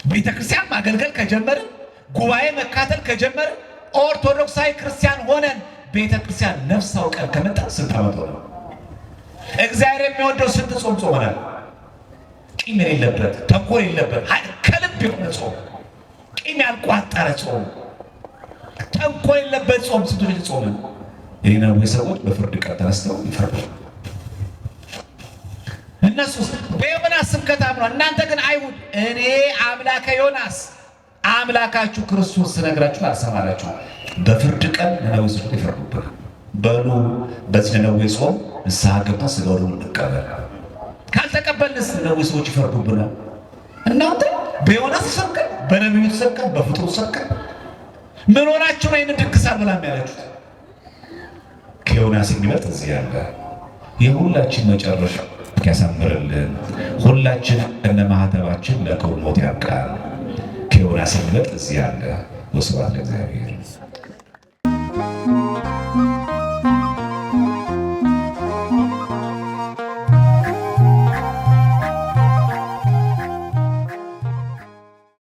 ቤተክርስቲያን ማገልገል ከጀመርን ጉባኤ መካተል ከጀመርን ኦርቶዶክሳዊ ክርስቲያን ሆነን ቤተክርስቲያን ነፍስ አውቀን ከመጣ ስንት ዓመት ሆነ? እግዚአብሔር የሚወደው ስንት ጾም ጾመናል? ቂም የሌለበት ተንኮል የሌለበት ከልብ የሆነ ጾም፣ ቂም ያልቋጠረ ጾም፣ ተንኮል የሌለበት ጾም ስንቶች ጾምን? የነነዌ ሰዎች በፍርድ ቀን ተነስተው ይፈርዳሉ። እነሱ በዮናስ ስብከት አምነዋል። እናንተ ግን አይሁድ እኔ አምላከ ዮናስ አምላካችሁ ክርስቶስ ስነግራችሁ አልሰማላችሁ። በፍርድ ቀን ነነዌ ሰዎች ይፈርዱብናል። በሉ በዚህ ነነዌ ጾም ንስሐ ገብተን ሥጋው ደሙን እንቀበል። ካልተቀበልንስ ነነዌ ሰዎች ይፈርዱብናል። እናንተ በዮናስ ተሰብከን፣ በነቢዩ ተሰብከን፣ በፍጥሩ ተሰብከን ምን ሆናችሁ ነው ይህን ድግስ አልበላም ያላችሁት? ከዮናስ የሚበልጥ እዚህ ያለ የሁላችን መጨረሻ ያሳምርልን። ሁላችን እነ ማህተባችን ለክቡር ሞት ያብቃል። ከዮናስ የሚበልጥ እዚህ ያለ። ወስብሐት ለእግዚአብሔር።